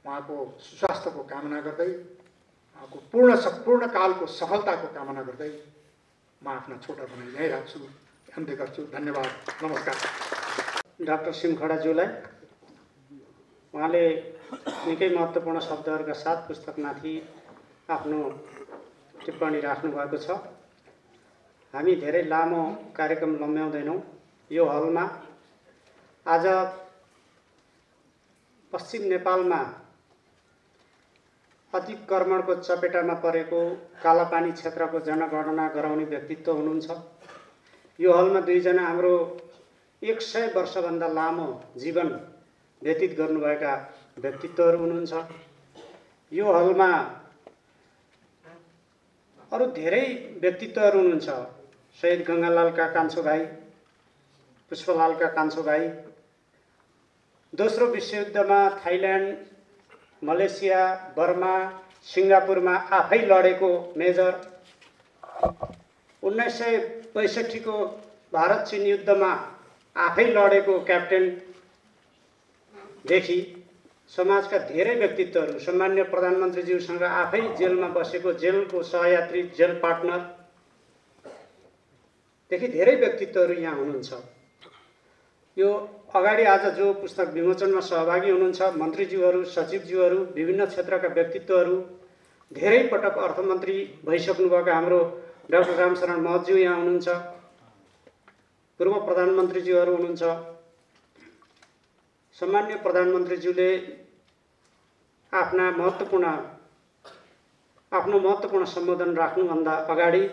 उहाँको सुस्वास्थ्यको कामना गर्दै, उहाँको पूर्ण कालको सफलताको कामना गर्दै म आफ्ना छोटा भनाइ यहीँ राख्छु, अन्त्य गर्छु। धन्यवाद, नमस्कार। डाक्टर सिमखडाज्यूलाई उहाँले निकै महत्त्वपूर्ण शब्दहरूका साथ पुस्तकमाथि आफ्नो टिप्पणी राख्नुभएको छ। हामी धेरै लामो कार्यक्रम लम्ब्याउँदैनौँ। यो हलमा आज पश्चिम नेपालमा अतिक्रमणको चपेटामा परेको कालापानी क्षेत्रको जनगणना गराउने व्यक्तित्व हुनुहुन्छ। यो हलमा दुईजना हाम्रो 100 वर्षभन्दा लामो जीवन व्यतीत गर्नुभएका व्यक्तित्वहरू हुनुहुन्छ। यो हलमा अरू धेरै व्यक्तित्वहरू हुनुहुन्छ। शहीद गङ्गालाल कान्छो भाइ, पुष्पलालका कान्छो भाइ। दोस्रो विश्वयुद्धमा थाइल्यान्ड, मलेसिया, बर्मा, सिङ्गापुरमा आफै लडेको मेजर। 1962 को भारत चीन युद्धमा आफै लडेको क्याप्टेनदेखि समाजका धेरै व्यक्तित्वहरू, सम्मान्य प्रधानमन्त्रीज्यूसँग आफै जेलमा बसेको जेलको सहयात्री, जेल पार्टनरदेखि धेरै व्यक्तित्वहरू यहाँ हुनुहुन्छ। यो अगाडि आज जो पुस्तक विमोचनमा सहभागी हुनुहुन्छ, मन्त्रीज्यूहरू, सचिवज्यूहरू, विभिन्न क्षेत्रका व्यक्तित्वहरू, धेरै पटक अर्थमन्त्री भइसक्नुभएका हाम्रो डाक्टर रामशरण महतज्यू यहाँ हुनुहुन्छ, पूर्व प्रधानमन्त्रीज्यूहरू हुनुहुन्छ। सम्मान्य प्रधानमन्त्रीज्यूले आफ्नो महत्त्वपूर्ण सम्बोधन राख्नुभन्दा अगाडि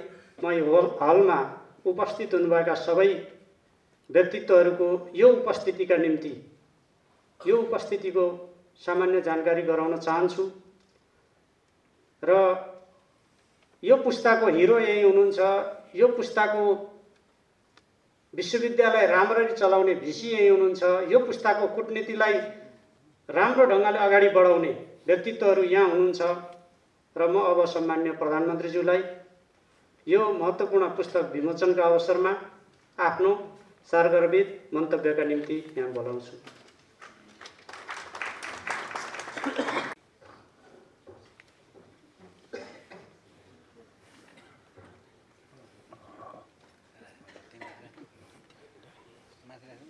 म यो हलमा उपस्थित हुनुभएका सबै व्यक्तित्वहरूको यो उपस्थितिको सामान्य जानकारी गराउन चाहन्छु। र यो पुस्ताको हिरो यही हुनुहुन्छ। यो पुस्ताको विश्वविद्यालय राम्ररी चलाउने भिसी यही हुनुहुन्छ। यो पुस्ताको कूटनीतिलाई राम्रो ढङ्गले अगाडि बढाउने व्यक्तित्वहरू यहाँ हुनुहुन्छ। र म अब सम्मान्य प्रधानमन्त्रीज्यूलाई यो महत्त्वपूर्ण पुस्तक विमोचनका अवसरमा आफ्नो सारगर्भित मन्तव्यका निम्ति यहाँ बोलाउँछु।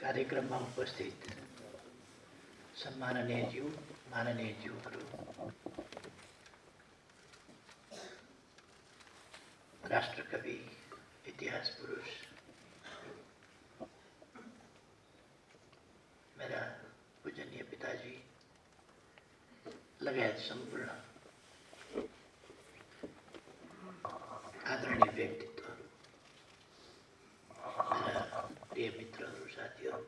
कार्यक्रममा उपस्थित सम्माननीय ज्यू, माननीय ज्यूहरू, राष्ट्रकवि, इतिहास पुरुष, मेरा पूजनीय पिताजी लगायत सम्पूर्ण आदरणीय व्यक्तित्वहरू, मेरा प्रिय मित्रहरू, साथीहरू,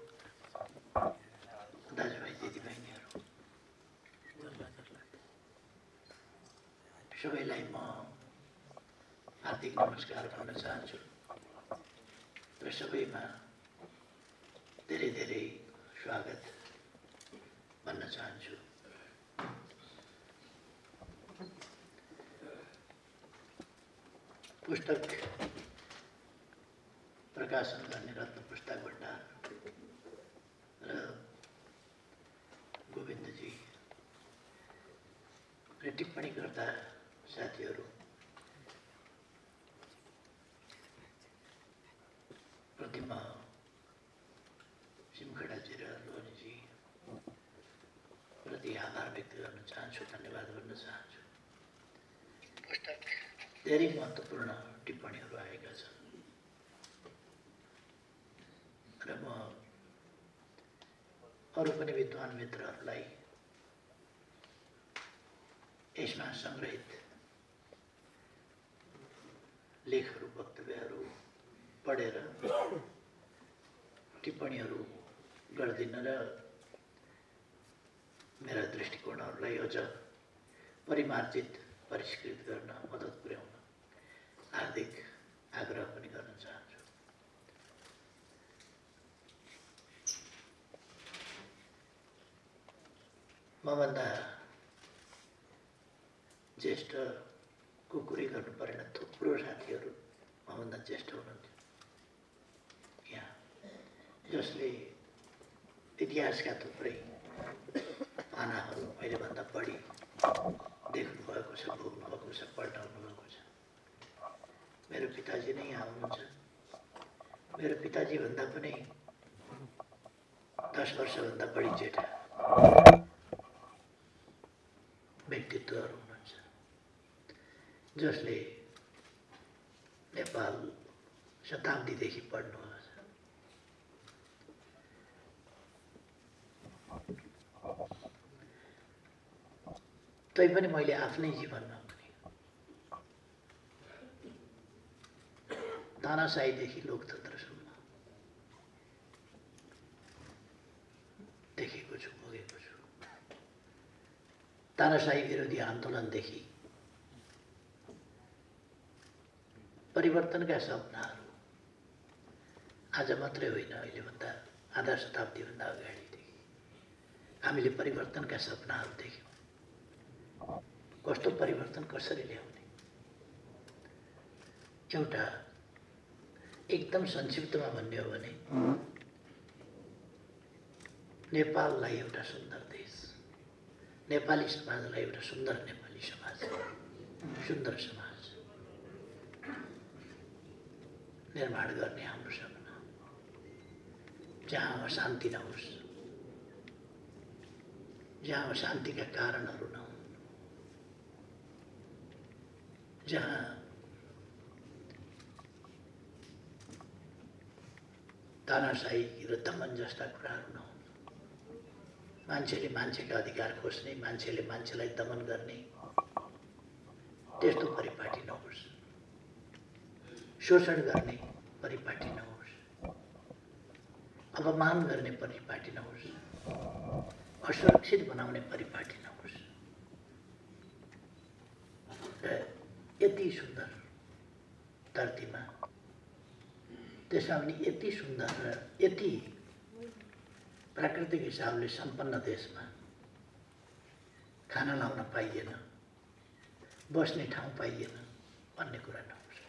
दाजुभाइ, दिदीबहिनीहरू, सबैलाई म हार्दिक नमस्कार भन्न चाहन्छु र सबैमा धेरै धेरै स्वागत भन्न चाहन्छु। पुस्तक प्रकाशन गर्ने रत्न पुस्तक भण्डार र गोविन्दजी र टिप्पणी गर्दा साथीहरू प्रतिमा सिमखडाजी र लोहनीजी प्रति आभार व्यक्त गर्न चाहन्छु, धन्यवाद गर्न चाहन्छु। धेरै महत्त्वपूर्ण टिप्पणीहरू आएका छन् र म अरू पनि विद्वान मित्रहरूलाई यसमा सङ्ग्रहित लेखहरू, वक्तव्यहरू पढेर टिप्पणीहरू गर्दिन र मेरा दृष्टिकोणहरूलाई अझ परिमार्जित, परिष्कृत गर्न मद्दत पुर्याउन हार्दिक आग्रह पनि गर्न चाहन्छु। मभन्दा ज्येष्ठ कुकुरी गर्नु परेन थुप्रो साथीहरू मभन्दा ज्येष्ठ हुनुहुन्थ्यो यहाँ, जसले इतिहासका थुप्रै पानाहरू मैले भन्दा बढी देख्नुभएको छ, भोग्नुभएको छ, पल्टाउनु भएको छ। मेरो पिताजी नै यहाँ हुनुहुन्छ। मेरो पिताजी भन्दा पनि 10 वर्षभन्दा बढी जेठा व्यक्तित्वहरू हुनुहुन्छ जसले नेपाल शताब्दीदेखि पढ्नुभएको छ। तैपनि मैले आफ्नै जीवनमा पनि तानाशाहीदेखि लोकतन्त्रसम्म देखेको छु, भोगेको छु। तानाशाही विरोधी आन्दोलनदेखि परिवर्तनका सपनाहरू आज मात्रै होइन, अहिलेभन्दा आधा शताब्दीभन्दा अगाडिदेखि हामीले परिवर्तनका सपनाहरू देख्यौँ। कस्तो परिवर्तन कसरी ल्याउने? एउटा एकदम संक्षिप्तमा भन्ने हो भने नेपाललाई एउटा सुन्दर देश, नेपाली समाजलाई एउटा सुन्दर नेपाली समाज, सुन्दर समाज निर्माण गर्ने हाम्रो सपना, जहाँ अशान्ति नहोस्, जहाँ अशान्तिका कारणहरू नहुन्, जहाँ तानाशाही र दमन जस्ता कुराहरू नहुन्, मान्छेले मान्छेका अधिकार खोज्ने, मान्छेले मान्छेलाई दमन गर्ने त्यस्तो परिपाटी नहोस्, शोषण गर्ने परिपाटी नहोस्, अपमान गर्ने परिपाटी नहोस्, असुरक्षित बनाउने परिपाटी नहोस्। र यति सुन्दर धरतीमा, त्यसमा पनि यति सुन्दर र यति प्राकृतिक हिसाबले सम्पन्न देशमा खाना लाउन पाइएन, बस्ने ठाउँ पाइएन भन्ने कुरा नहोस्।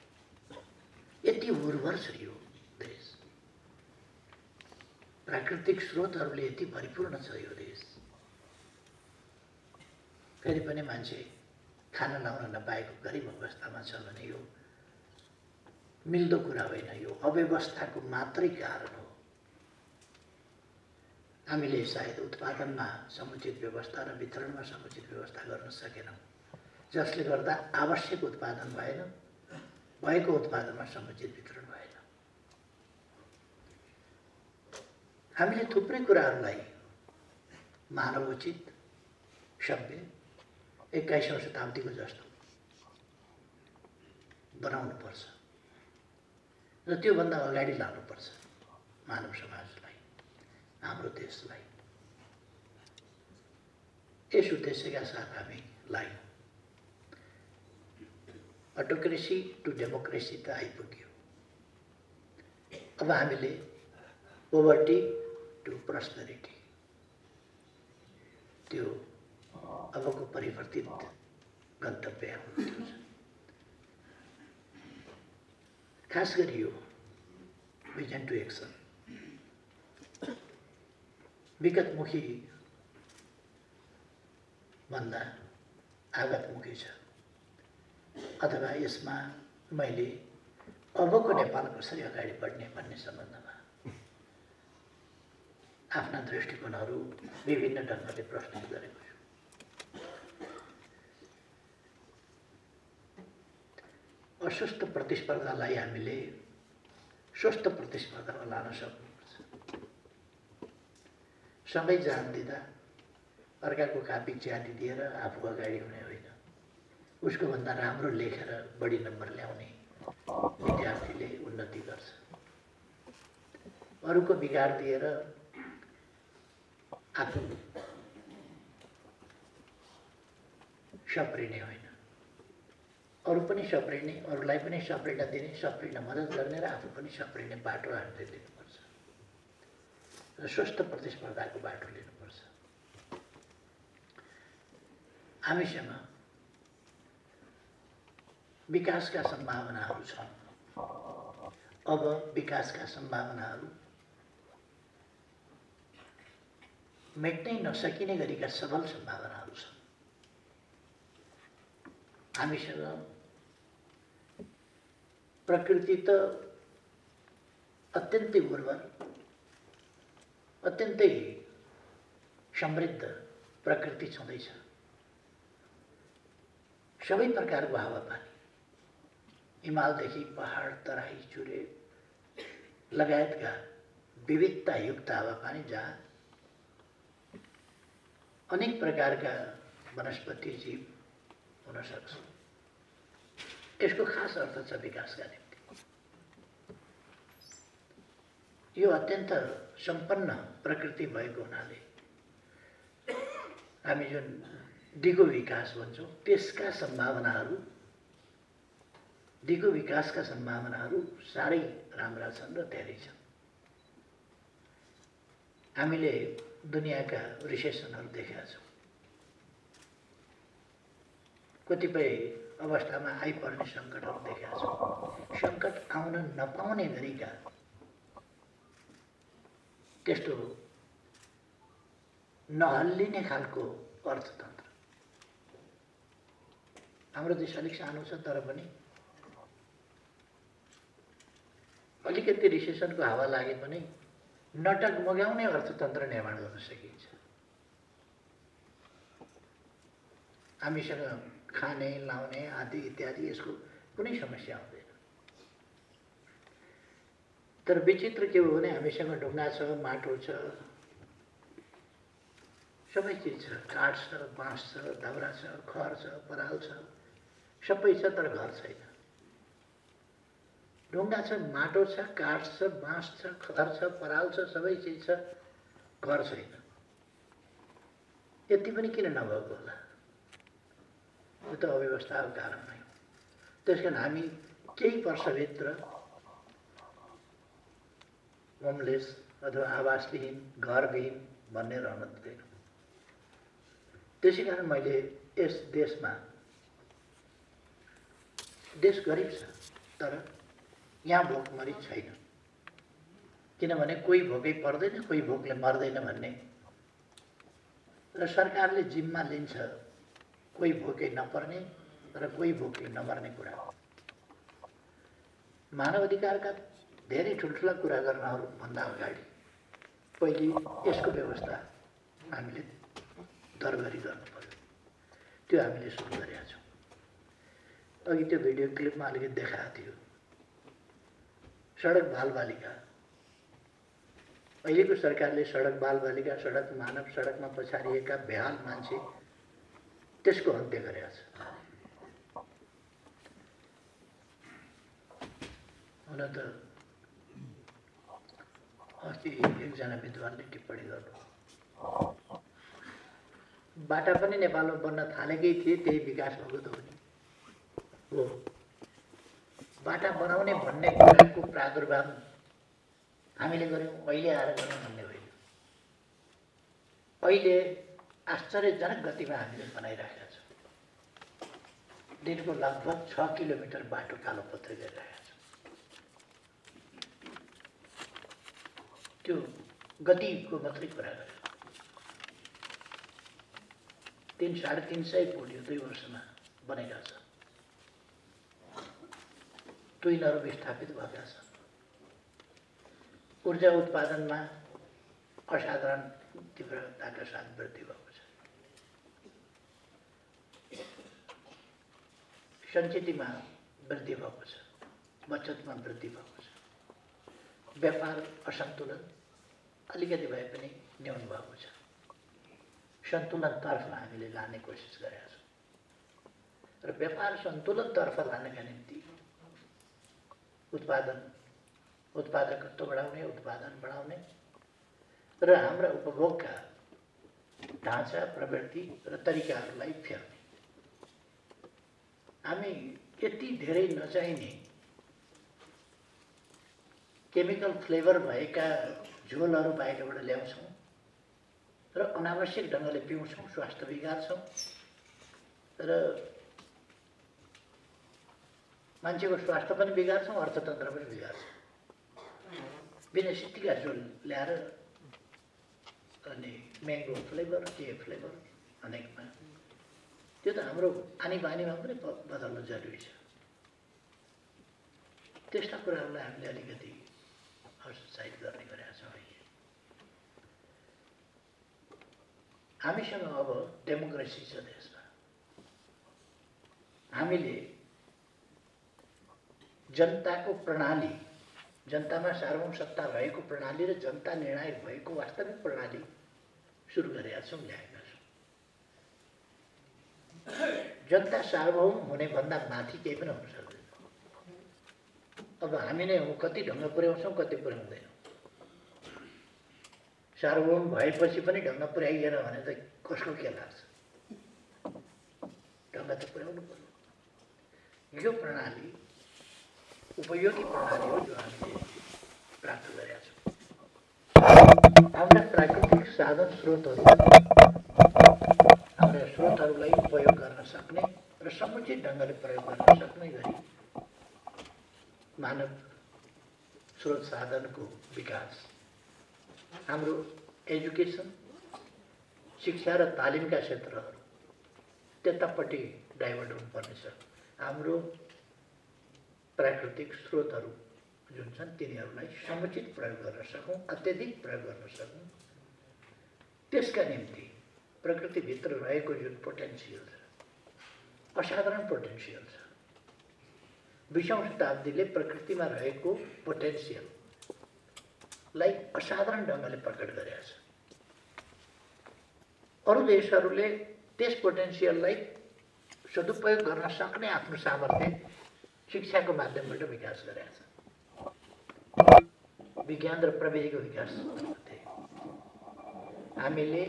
यति उर्वर छ यो देश, प्राकृतिक स्रोतहरूले यति परिपूर्ण छ यो देश, फेरि पनि मान्छे खाना लाउन नपाएको गरिब अवस्थामा छ भने यो मिल्दो कुरा होइन, यो अव्यवस्थाको मात्रै कारण हो। हामीले सायद उत्पादनमा समुचित व्यवस्था र वितरणमा समुचित व्यवस्था गर्न सकेनौँ, जसले गर्दा आवश्यक उत्पादन भएन, भएको उत्पादनमा समुचित वितरण भएन। हामीले थुप्रै कुराहरूलाई मानवोचित, सभ्य 21औं शताब्दीको जस्तो बनाउनुपर्छ र त्योभन्दा अगाडि लानुपर्छ मानव समाजलाई, हाम्रो देशलाई। यस उद्देश्यका साथ हामी लाग्यौँ। अटोक्रेसी टु डेमोक्रेसी त आइपुग्यो। अब हामीले पोभर्टी टु प्रस्पेरिटी, त्यो अबको परिवर्तित गन्तव्य हाम्रो छ। खास गरी यो भिजन टु एक्सन विगतमुखी भन्दा आगतमुखी छ, अथवा यसमा मैले अबको नेपाल कसरी अगाडि बढ्ने भन्ने सम्बन्धमा आफ्ना दृष्टिकोणहरू विभिन्न ढङ्गले प्रस्तुत गरेको छु। अस्वस्थ प्रतिस्पर्धालाई हामीले स्वस्थ प्रतिस्पर्धामा लान सक्नुपर्छ। सबै जान दिँदा अर्काको कापी च्याति दिएर आफू अगाडि हुने होइन, उसको भन्दा राम्रो लेखेर बढी नम्बर ल्याउने विद्यार्थीले उन्नति गर्छ। अरूको बिगार दिएर आफू सप्रिने होइन, अरू पनि सप्रिने, अरूलाई पनि सप्रिन दिने, सप्रिन मद्दत गर्ने र आफू पनि सप्रिने बाटो हामीले लिनुपर्छ र स्वस्थ प्रतिस्पर्धाको बाटो लिनुपर्छ। हामीसँग विकासका सम्भावनाहरू छन्। अब विकासका सम्भावनाहरू मेट्नै नसकिने गरीका सबल सम्भावनाहरू छन्। हामीसँग प्रकृति त अत्यन्तै उर्वर, अत्यन्तै समृद्ध प्रकृति छँदैछ। सबै प्रकारको हावापानी, हिमालदेखि पहाड, तराई, चुरे लगायतका विविधतायुक्त हावापानी, जहाँ अनेक प्रकारका वनस्पति जीव हुन सक्छ। यसको खास अर्थ छ विकासका निम्ति। यो अत्यन्त सम्पन्न प्रकृति भएको हुनाले हामी जुन दिगो विकास भन्छौँ, त्यसका सम्भावनाहरू, दिगो विकासका सम्भावनाहरू साह्रै राम्रा छन् र धेरै छन्। हामीले दुनियाँका रिसेसनहरू देखेका छौँ। कतिपय अवस्थामा आइपर्ने सङ्कटहरू देखेका छौँ। सङ्कट आउन नपाउने गरीका त्यस्तो नहल्लिने खालको अर्थतन्त्र। हाम्रो देश अलिक सानो छ, तर पनि अलिकति रिसेसनको हावा लागे पनि नटकमगाउने अर्थतन्त्र निर्माण गर्न सकिन्छ। हामीसँग खाने लाउने आदि इत्यादि यसको कुनै समस्या हुँदैन। तर विचित्र के हो भने हामीसँग ढुङ्गा छ, माटो छ, सबै चिज छ, काठ छ, बाँस छ, दाउरा छ, खर छ, पराल छ, सबै छ, तर घर छैन। ढुङ्गा छ, माटो छ, काठ छ, बाँस छ, खर छ, पराल छ, सबै चिज छ, घर छैन। यति पनि किन नभएको होला? यो त अव्यवस्थाको कारण नै हो। त्यसकारण हामी केही वर्षभित्र होमलेस अथवा आवासविहीन, घरविहीन भन्ने रहन दिँदैनौँ। त्यसै कारण मैले यस देशमा, देश गरिब छ तर यहाँ भोकमरी छैन, किनभने कोही भोकै पर्दैन, कोही भोकले मर्दैन भन्ने र सरकारले जिम्मा लिन्छ कोही भोकै नपर्ने र कोही भोकले नमर्ने कुरा हो। मानव अधिकारका धेरै ठुल्ठुला कुरा गर्नहरूभन्दा अगाडि पहिले यसको व्यवस्था हामीले दरबारी गर्नु पर्यो। त्यो हामीले सुरु गरेका छौँ। अघि त्यो भिडियो क्लिपमा अलिकति देखाएको थियो, सडक बालबालिका। अहिलेको सरकारले सडक बालबालिका, सडक मानव, सडकमा पछारिएका बेहाल मान्छे, त्यसको अन्त्य गरेका छ। हुन त अस्ति एकजना विद्वानले टिप्पणी गर्नु, बाटा पनि नेपालमा बन्न थालेकै थिए, त्यही विकास भएको त हो। बाटा बनाउने भन्ने कुराको प्रादुर्भाव हामीले गऱ्यौँ, अहिले आएर गर्नु भन्ने होइन। अहिले आश्चर्यजनक गतिमा हामीले बनाइराखेका छौँ। दिनको लगभग 6 किलोमिटर बाटो कालोपत्रै गरिरहेका छौँ। त्यो गतिको मात्रै कुरा गरेँ। 300-350 पुल यो 2 वर्षमा बनेका छन्। टुइलहरू विस्थापित भएका छन्। ऊर्जा उत्पादनमा असाधारण तीव्रताका साथ वृद्धि भएको छ। सञ्चितमा वृद्धि भएको छ, बचतमा वृद्धि भएको छ। व्यापार असन्तुलन अलिकति भए पनि न्यून भएको छ। सन्तुलनतर्फ हामीले लाने कोसिस गरेका छौँ र व्यापार सन्तुलनतर्फ लानका निम्ति उत्पादकत्व बढाउने, उत्पादन बढाउने र हाम्रा उपभोगका ढाँचा, प्रवृत्ति र तरिकाहरूलाई फेर्ने। हामी यति धेरै नचाहिने केमिकल फ्लेभर भएका झोलहरू बाहिरबाट ल्याउँछौँ र अनावश्यक ढङ्गले पिउँछौँ, स्वास्थ्य बिगार्छौँ र मान्छेको स्वास्थ्य पनि बिगार्छौँ, अर्थतन्त्र पनि बिगार्छौँ। बिना सित्तिका झोल ल्याएर अनि म्याङ्गो फ्लेभर, के फ्लेभर अनेकमा, त्यो त हाम्रो आनी बानीमा पनि बदल्नु जरुरी छ। त्यस्ता कुराहरूलाई हामीले अलिकति हस्तक्षेप गर्ने गरेका छौँ। हामीसँग अब डेमोक्रेसी छ देशमा। हामीले जनताको प्रणाली, जनतामा सार्वभौम सत्ता रहेको प्रणाली र जनता निर्णायक भएको वास्तविक प्रणाली सुरु गरेका छौँ, ल्याएका छौँ। जनता सार्वभौम हुने भन्दा माथि केही पनि हुन सक्दैन। अब हामी नै कति ढङ्ग पुर्याउँछौँ, कति पुर्याउँदैनौँ। सार्वभौम भएपछि पनि ढङ्ग पुर्याइएन भने त कसको के लाग्छ? ढङ्ग त पुर्याउनु पर्यो। यो प्रणाली उपयोगी प्रणाली हो जो हामीले प्राप्त गरेका छौँ। हाम्रा प्राकृतिक साधन स्रोतहरू हाम्रा स्रोतहरूलाई उपयोग गर्न सक्ने र समुचित ढङ्गले प्रयोग गर्न सक्ने गरी मानव स्रोत साधनको विकास, हाम्रो एजुकेसन, शिक्षा र तालिमका क्षेत्रहरू त्यतापट्टि डाइभर्ट हुनुपर्नेछ। हाम्रो प्राकृतिक स्रोतहरू जुन छन् तिनीहरूलाई समुचित प्रयोग गर्न सकौँ, अत्यधिक प्रयोग गर्न सकौँ। त्यसका निम्ति प्रकृतिभित्र रहेको जुन पोटेन्सियल छ, असाधारण पोटेन्सियल छ। 20औं शताब्दीले प्रकृतिमा रहेको पोटेन्सियललाई असाधारण ढङ्गले प्रकट गरेका छ। अरू देशहरूले त्यस पोटेन्सियललाई सदुपयोग गर्न सक्ने आफ्नो सामर्थ्य शिक्षाको माध्यमबाट विकास गरेका छ। विज्ञान र प्रविधिको विकास हामीले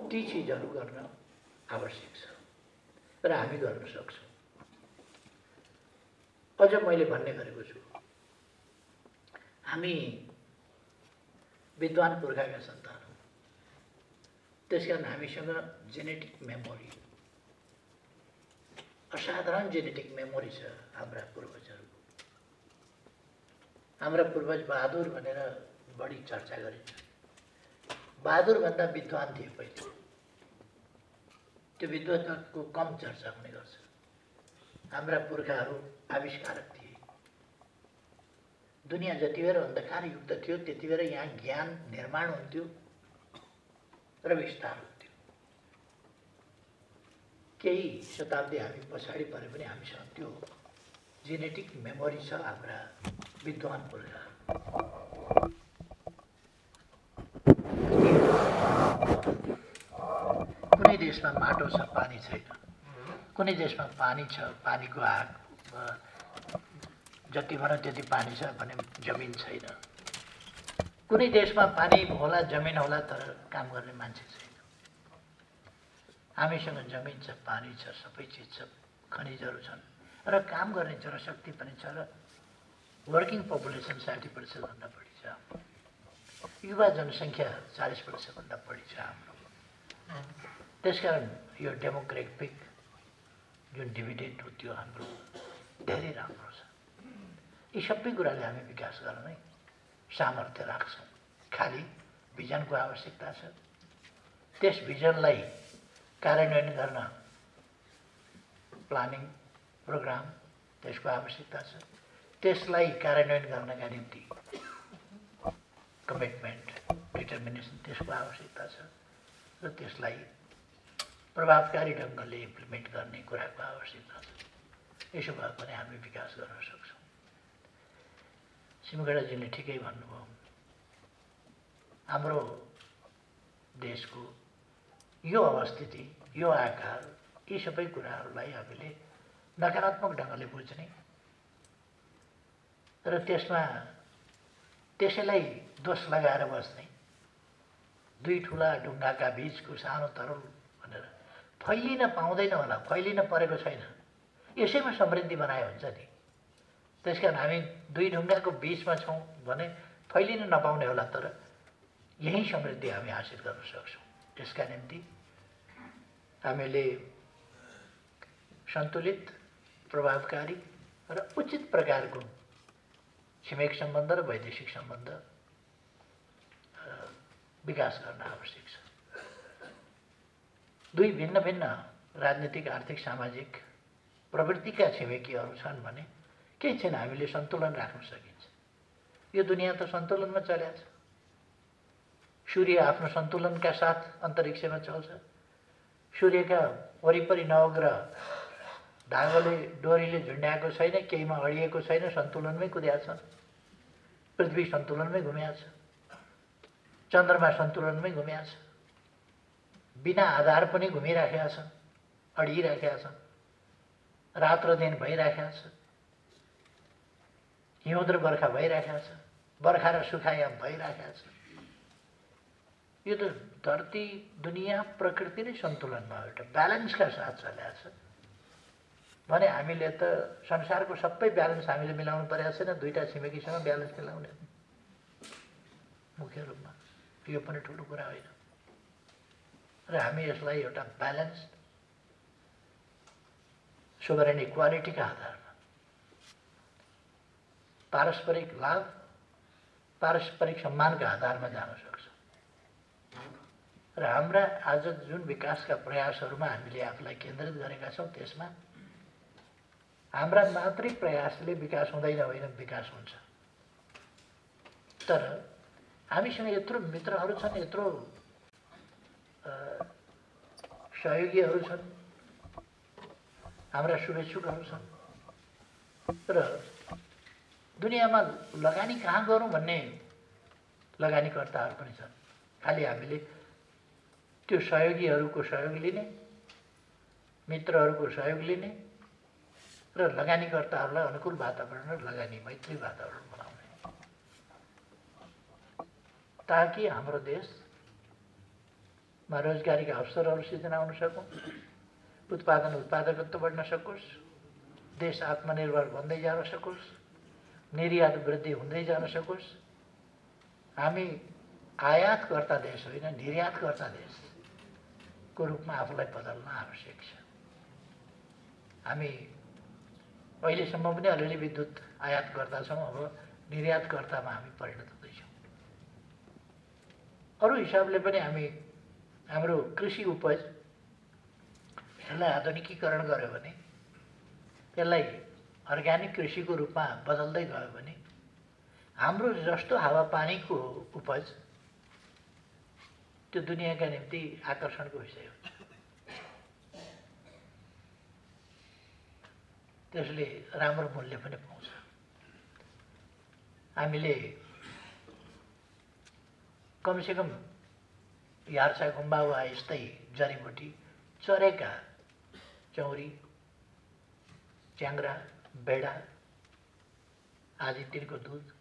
ती चिजहरू गर्न आवश्यक छ र हामी गर्न सक्छौँ। अझ मैले भन्ने गरेको छु, हामी विद्वान पुर्खाका सन्तान हौँ। त्यसकारण हामीसँग जेनेटिक मेमोरी, असाधारण जेनेटिक मेमोरी छ हाम्रा पूर्वजहरूको। हाम्रा पूर्वज बहादुर भनेर बढी चर्चा गरिन्छ। बहादुरभन्दा विद्वान थिए पहिले, त्यो विद्वताको कम चर्चा हुने गर्छ। हाम्रा पुर्खाहरू आविष्कारक थिए। दुनियाँ जति बेर अन्धकार युक्त थियो त्यति बेर यहाँ ज्ञान निर्माण हुन्थ्यो र विस्तार हुन्थ्यो। केही शताब्दी हामी पछाडि परे पनि हामीसँग त्यो जेनेटिक मेमोरी छ हाम्रा विद्वान पुर्खा। कुनै देशमा माटो छ, पानी छैन। कुनै देशमा पानी छ, पानीको आग जति भन त्यति पानी छ भने जमिन छैन। कुनै देशमा पानी होला, जमिन होला, तर काम गर्ने मान्छे छैन। हामीसँग जमिन छ, पानी छ, सबै चिज छ, खनिजहरू छन् र काम गर्ने जनशक्ति पनि छ र वर्किङ पपुलेसन 60% भन्दा बढी छ। युवा जनसङ्ख्या 40% भन्दा बढी छ हाम्रो। त्यसकारण यो डेमोग्राफिक जुन डिभिडेन्ड हो त्यो हाम्रो धेरै राम्रो छ। यी सबै कुराले हामी विकास गर्नै सामर्थ्य राख्छौँ। खालि भिजनको आवश्यकता छ। त्यस भिजनलाई कार्यान्वयन गर्न प्लानिङ प्रोग्राम त्यसको आवश्यकता छ। त्यसलाई कार्यान्वयन गर्नका निम्ति कमिटमेन्ट, डिटर्मिनेसन त्यसको आवश्यकता छ र त्यसलाई प्रभावकारी ढङ्गले इम्प्लिमेन्ट गर्ने कुराको आवश्यकता छ। यसो भए पनि हामी विकास गर्न सक्छौँ। सिमगडाजीले ठिकै भन्नुभयो। हाम्रो देशको यो अवस्थिति, यो आकार, यी सबै कुराहरूलाई हामीले नकारात्मक ढङ्गले बुझ्ने र त्यसैलाई दोष लगाएर बस्ने, दुई ठुला ढुङ्गाका बीचको सानो तरुल भनेर फैलिन पाउँदैन होला, फैलिन परेको छैन, यसैमा समृद्धि बनाए हुन्छ नि। त्यसकारण हामी दुई ढुङ्गाको बीचमा छौँ भने फैलिन नपाउने होला, तर यही समृद्धि हामी हासिल गर्न सक्छौँ। त्यसका निम्ति हामीले सन्तुलित, प्रभावकारी र उचित प्रकारको छिमेक सम्बन्ध र वैदेशिक सम्बन्ध विकास गर्न आवश्यक छ। दुई भिन्न भिन्न राजनीतिक, आर्थिक, सामाजिक प्रवृत्तिका छिमेकीहरू छन् भने केही छैन, हामीले सन्तुलन राख्न सकिन्छ। यो दुनियाँ त सन्तुलनमा चलेको छ। सूर्य आफ्नो सन्तुलनका साथ अन्तरिक्षमा चल्छ। सूर्यका वरिपरि नवग्रह धागोले, डोरीले झुन्ड्याएको छैन, केहीमा अडिएको छैन, सन्तुलनमै कुदिएको छ। पृथ्वी सन्तुलनमै घुमिएको छ। चन्द्रमा सन्तुलनमै घुमिएको छ। बिना आधार पनि घुमिराखेका छन्, अडिराखेका छन्। रात र दिन भइराखेका छ। हिउँद र बर्खा भइराखेका छ। बर्खा र सुखायाम भइराखेका छ। यो त धरती, दुनियाँ, प्रकृति नै सन्तुलनमा एउटा ब्यालेन्सका साथ चलेको छ भने हामीले त संसारको सबै ब्यालेन्स हामीले मिलाउनु परेको छैन। दुईवटा छिमेकीसँग ब्यालेन्स मिलाउने मुख्य रूपमा यो पनि ठुलो कुरा होइन र हामी यसलाई एउटा ब्यालेन्स्ड सोभरेन इक्वालिटीका आधारमा पारस्परिक लाभ पारस्परिक सम्मानका आधारमा जान सक्छ र हाम्रा आज जुन विकासका प्रयासहरूमा हामीले आफूलाई केन्द्रित गरेका छौँ त्यसमा हाम्रा मात्रै प्रयासले विकास हुँदैन होइन विकास हुन्छ तर हामीसँग यत्रो मित्रहरू छन् यत्रो सहयोगीहरू छन् हाम्रा शुभेच्छुकहरू छन् र दुनियाँमा लगानी कहाँ गरौँ भन्ने लगानीकर्ताहरू पनि छन् खालि हामीले त्यो सहयोगीहरूको सहयोग लिने मित्रहरूको सहयोग लिने र लगानीकर्ताहरूलाई अनुकूल वातावरण र लगानी मैत्री वातावरण बनाउने ताकि हाम्रो देशमा रोजगारीका अवसरहरू सिर्जना हुन सकौँ उत्पादकत्व बढ्न सकोस् देश आत्मनिर्भर बन्दै जान सकोस् निर्यात वृद्धि हुँदै जान सकोस् हामी आयातकर्ता देश होइन निर्यातकर्ता देशको रूपमा आफूलाई बदल्न आवश्यक छ हामी अहिलेसम्म पनि अलिअलि विद्युत आयात गर्दा छौँ अब निर्यातकर्तामा हामी परिणत हुँदैछौँ अरू हिसाबले पनि हामी हाम्रो कृषि उपज यसलाई आधुनिकीकरण गर्यो भने त्यसलाई अर्ग्यानिक कृषिको रूपमा बदल्दै गयो भने हाम्रो जस्तो हावापानीको उपज त्यो दुनियाँका निम्ति आकर्षणको विषय हुन्छ त्यसले राम्रो मूल्य पनि पाउँछ हामीले कमसेकम यार्सा गुम्बा वा यस्तै जडीबुटी चरेका चौरी च्याङ्ग्रा बेडा आदि तिनको दुध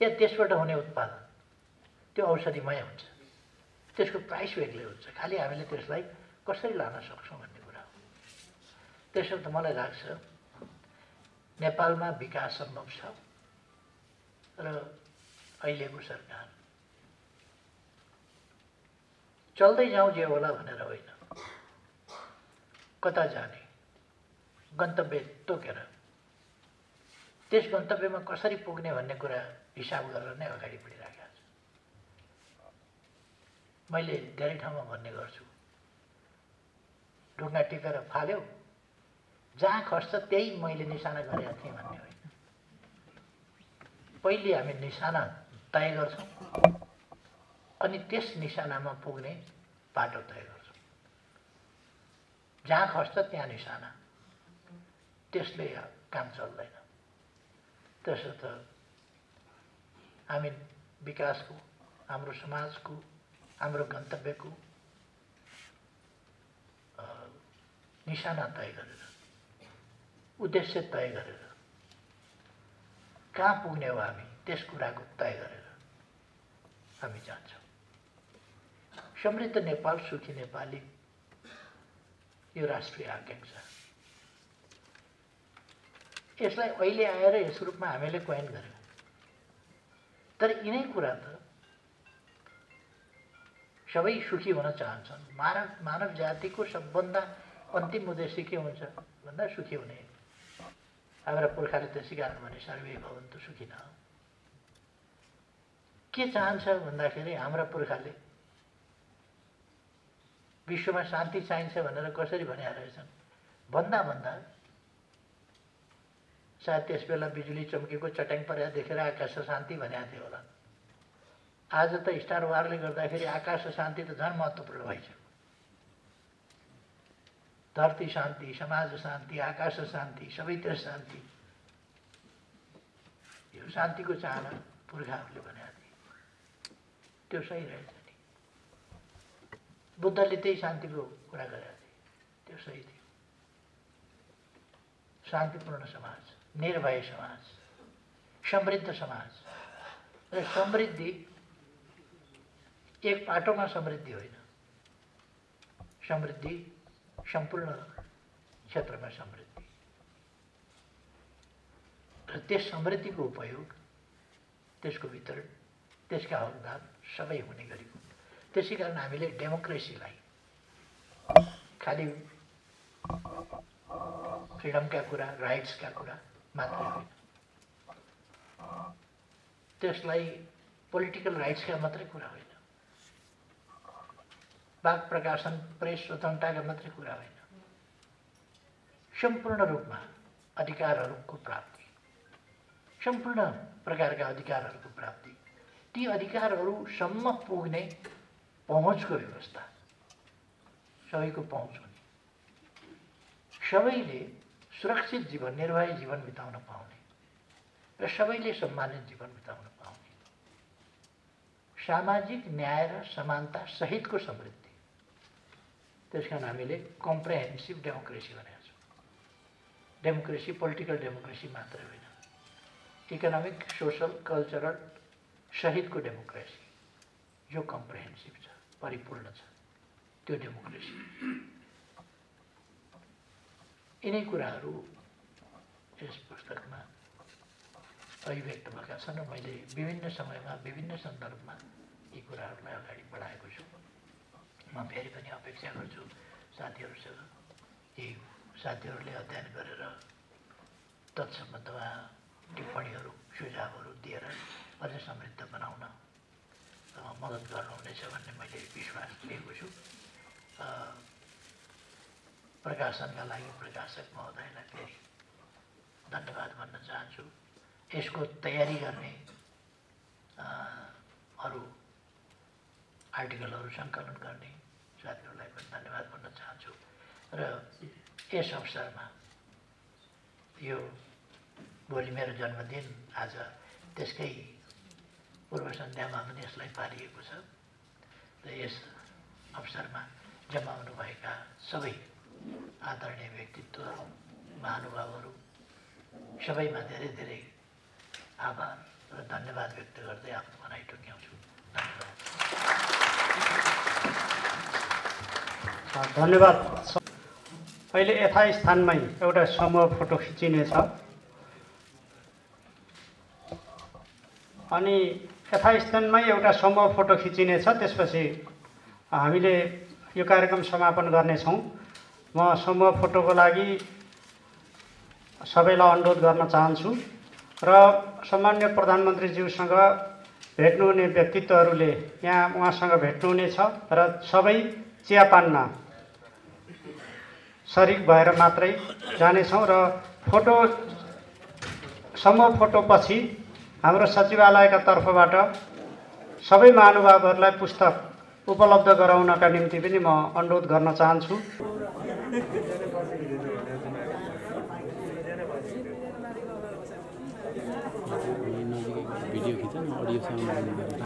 या त्यसबाट हुने उत्पादन त्यो औषधिमय हुन्छ त्यसको प्राइस बेग्लै हुन्छ खालि हामीले त्यसलाई कसरी लान सक्छौँ भन्ने कुरा हो त्यसो त मलाई लाग्छ नेपालमा विकास सम्भव छ र अहिलेको सरकार चल्दै जाउँ जे होला भनेर होइन कता जाने गन्तव्य तोकेर त्यस गन्तव्यमा कसरी पुग्ने भन्ने कुरा हिसाब गरेर नै अगाडि बढिरहेका छ मैले धेरै ठाउँमा भन्ने गर्छु ढुङ्गा टिपेर फाल्यो जहाँ खस्छ त्यही मैले निशाना गरेका थिएँ भन्ने होइन पहिले हामी निशाना तय गर्छौँ अनि त्यस निशानामा पुग्ने बाटो तय गर्छौँ जहाँ खस्छ त्यहाँ निशाना त्यसले काम चल्दैन त्यसो त हामी विकासको हाम्रो समाजको हाम्रो गन्तव्यको निशाना तय गरेर उद्देश्य तय गरेर कहाँ पुग्ने हो हामी त्यस कुराको तय गरेर हामी जान्छौँ समृद्ध नेपाल सुखी नेपाली यो राष्ट्रिय आकांक्षा यसलाई अहिले आएर यस रूपमा हामीले कोइन गर्यौँ तर यिनै कुरा त सबै सुखी हुन चाहन्छन् मानव जातिको सबभन्दा अन्तिम उद्देश्य के हुन्छ भन्दा सुखी हुने हाम्रा पुर्खाले त्यसै कारण भने सर्वे भवन्तु सुखिनः के चाहन्छ भन्दाखेरि हाम्रा पुर्खाले विश्वमा शान्ति चाहिन्छ भनेर कसरी भनेका रहेछन् भन्दा सायद त्यस बेला बिजुली चम्केको चट्याङ परेर देखेर आकाश शान्ति भनेका थियो होला आज त स्टार वारले गर्दाखेरि आकाश शान्ति त झन् महत्त्वपूर्ण भइसक्यो धरती शान्ति समाज शान्ति आकाश शान्ति सबैतिर शान्ति यो शान्तिको चाहना पुर्खाहरूले भनेका थिए त्यो सही रहेछ नि बुद्धले त्यही शान्तिको कुरा गरेका थिए त्यो सही थियो शान्तिपूर्ण समाज निर्भय समाज समृद्ध समाज र समृद्धि एक पाटोमा समृद्धि होइन समृद्धि सम्पूर्ण क्षेत्रमा समृद्धि र त्यस समृद्धिको उपयोग त्यसको वितरण त्यसका हकदार सबै हुने गरेको। त्यसै कारण हामीले डेमोक्रेसीलाई खालि फ्रिडमका कुरा, राइट्सका कुरा मात्रै होइन, त्यसलाई पोलिटिकल राइट्सका मात्रै कुरा होइन, वाक प्रकाशन प्रेस स्वतन्त्रताका मात्रै कुरा होइन, सम्पूर्ण रूपमा अधिकारहरूको प्राप्ति, सम्पूर्ण प्रकारका अधिकारहरूको प्राप्ति, ती अधिकारहरूसम्म पुग्ने पहुँचको व्यवस्था, सबैको पहुँच हुने, सबैले सुरक्षित जीवन, निर्भय जीवन बिताउन पाउने र सबैले सम्मानित जीवन बिताउन पाउने, सामाजिक न्याय र समानता सहितको समृद्धि। त्यसकारण हामीले कम्प्रेहेन्सिभ डेमोक्रेसी भनेको छौँ। डेमोक्रेसी पोलिटिकल डेमोक्रेसी मात्र होइन, इकोनोमिक, सोसल, कल्चरल सहितको डेमोक्रेसी जो कम्प्रेहेन्सिभ छ, परिपूर्ण छ, त्यो डेमोक्रेसी। यिनै कुराहरू यस पुस्तकमा अभिव्यक्त भएका छन् र मैले विभिन्न समयमा विभिन्न सन्दर्भमा यी कुराहरूलाई अगाडि बढाएको छु। म फेरि पनि अपेक्षा गर्छु साथीहरूसँग, यी साथीहरूले अध्ययन गरेर तत्सम्बन्धमा टिप्पणीहरू, सुझावहरू दिएर अझै समृद्ध बनाउन मद्दत गर्नुहुनेछ भन्ने मैले विश्वास लिएको छु। प्रकाशनका लागि प्रकाशक महोदयलाई फेरि धन्यवाद भन्न चाहन्छु। यसको तयारी गर्ने अरू आर्टिकलहरू सङ्कलन गर्ने साथीहरूलाई पनि धन्यवाद भन्न चाहन्छु। र यस अवसरमा यो भोलि मेरो जन्मदिन, आज त्यसकै पूर्व सन्ध्यामा पनि यसलाई पारिएको छ र यस अवसरमा जम्मा हुनुभएका सबै आदरणीय व्यक्तित्वहरू, महानुभावहरू सबैमा धेरै धेरै आभार र धन्यवाद व्यक्त गर्दै आफ्नो भनाइ टुङ्ग्याउँछु। धन्यवाद। अहिले यथास्थानमै एउटा समूह फोटो खिचिनेछ अनि यथास्थानमै एउटा समूह फोटो खिचिनेछ। त्यसपछि हामीले यो कार्यक्रम समापन गर्नेछौँ। म समूह फोटोको लागि सबैलाई अनुरोध गर्न चाहन्छु र सम्माननीय प्रधानमन्त्रीज्यूसँग भेट्नुहुने व्यक्तित्वहरूले यहाँ उहाँसँग भेट्नुहुनेछ र सबै चियापानमा सरिक भएर मात्रै जानेछौँ र फोटो समूह फोटोपछि हाम्रो सचिवालयका तर्फबाट सबै महानुभावहरूलाई पुस्तक उपलब्ध गराउनका निम्ति पनि म अनुरोध गर्न चाहन्छु। भिडियो खिच्छ न, अडियो साउन्ड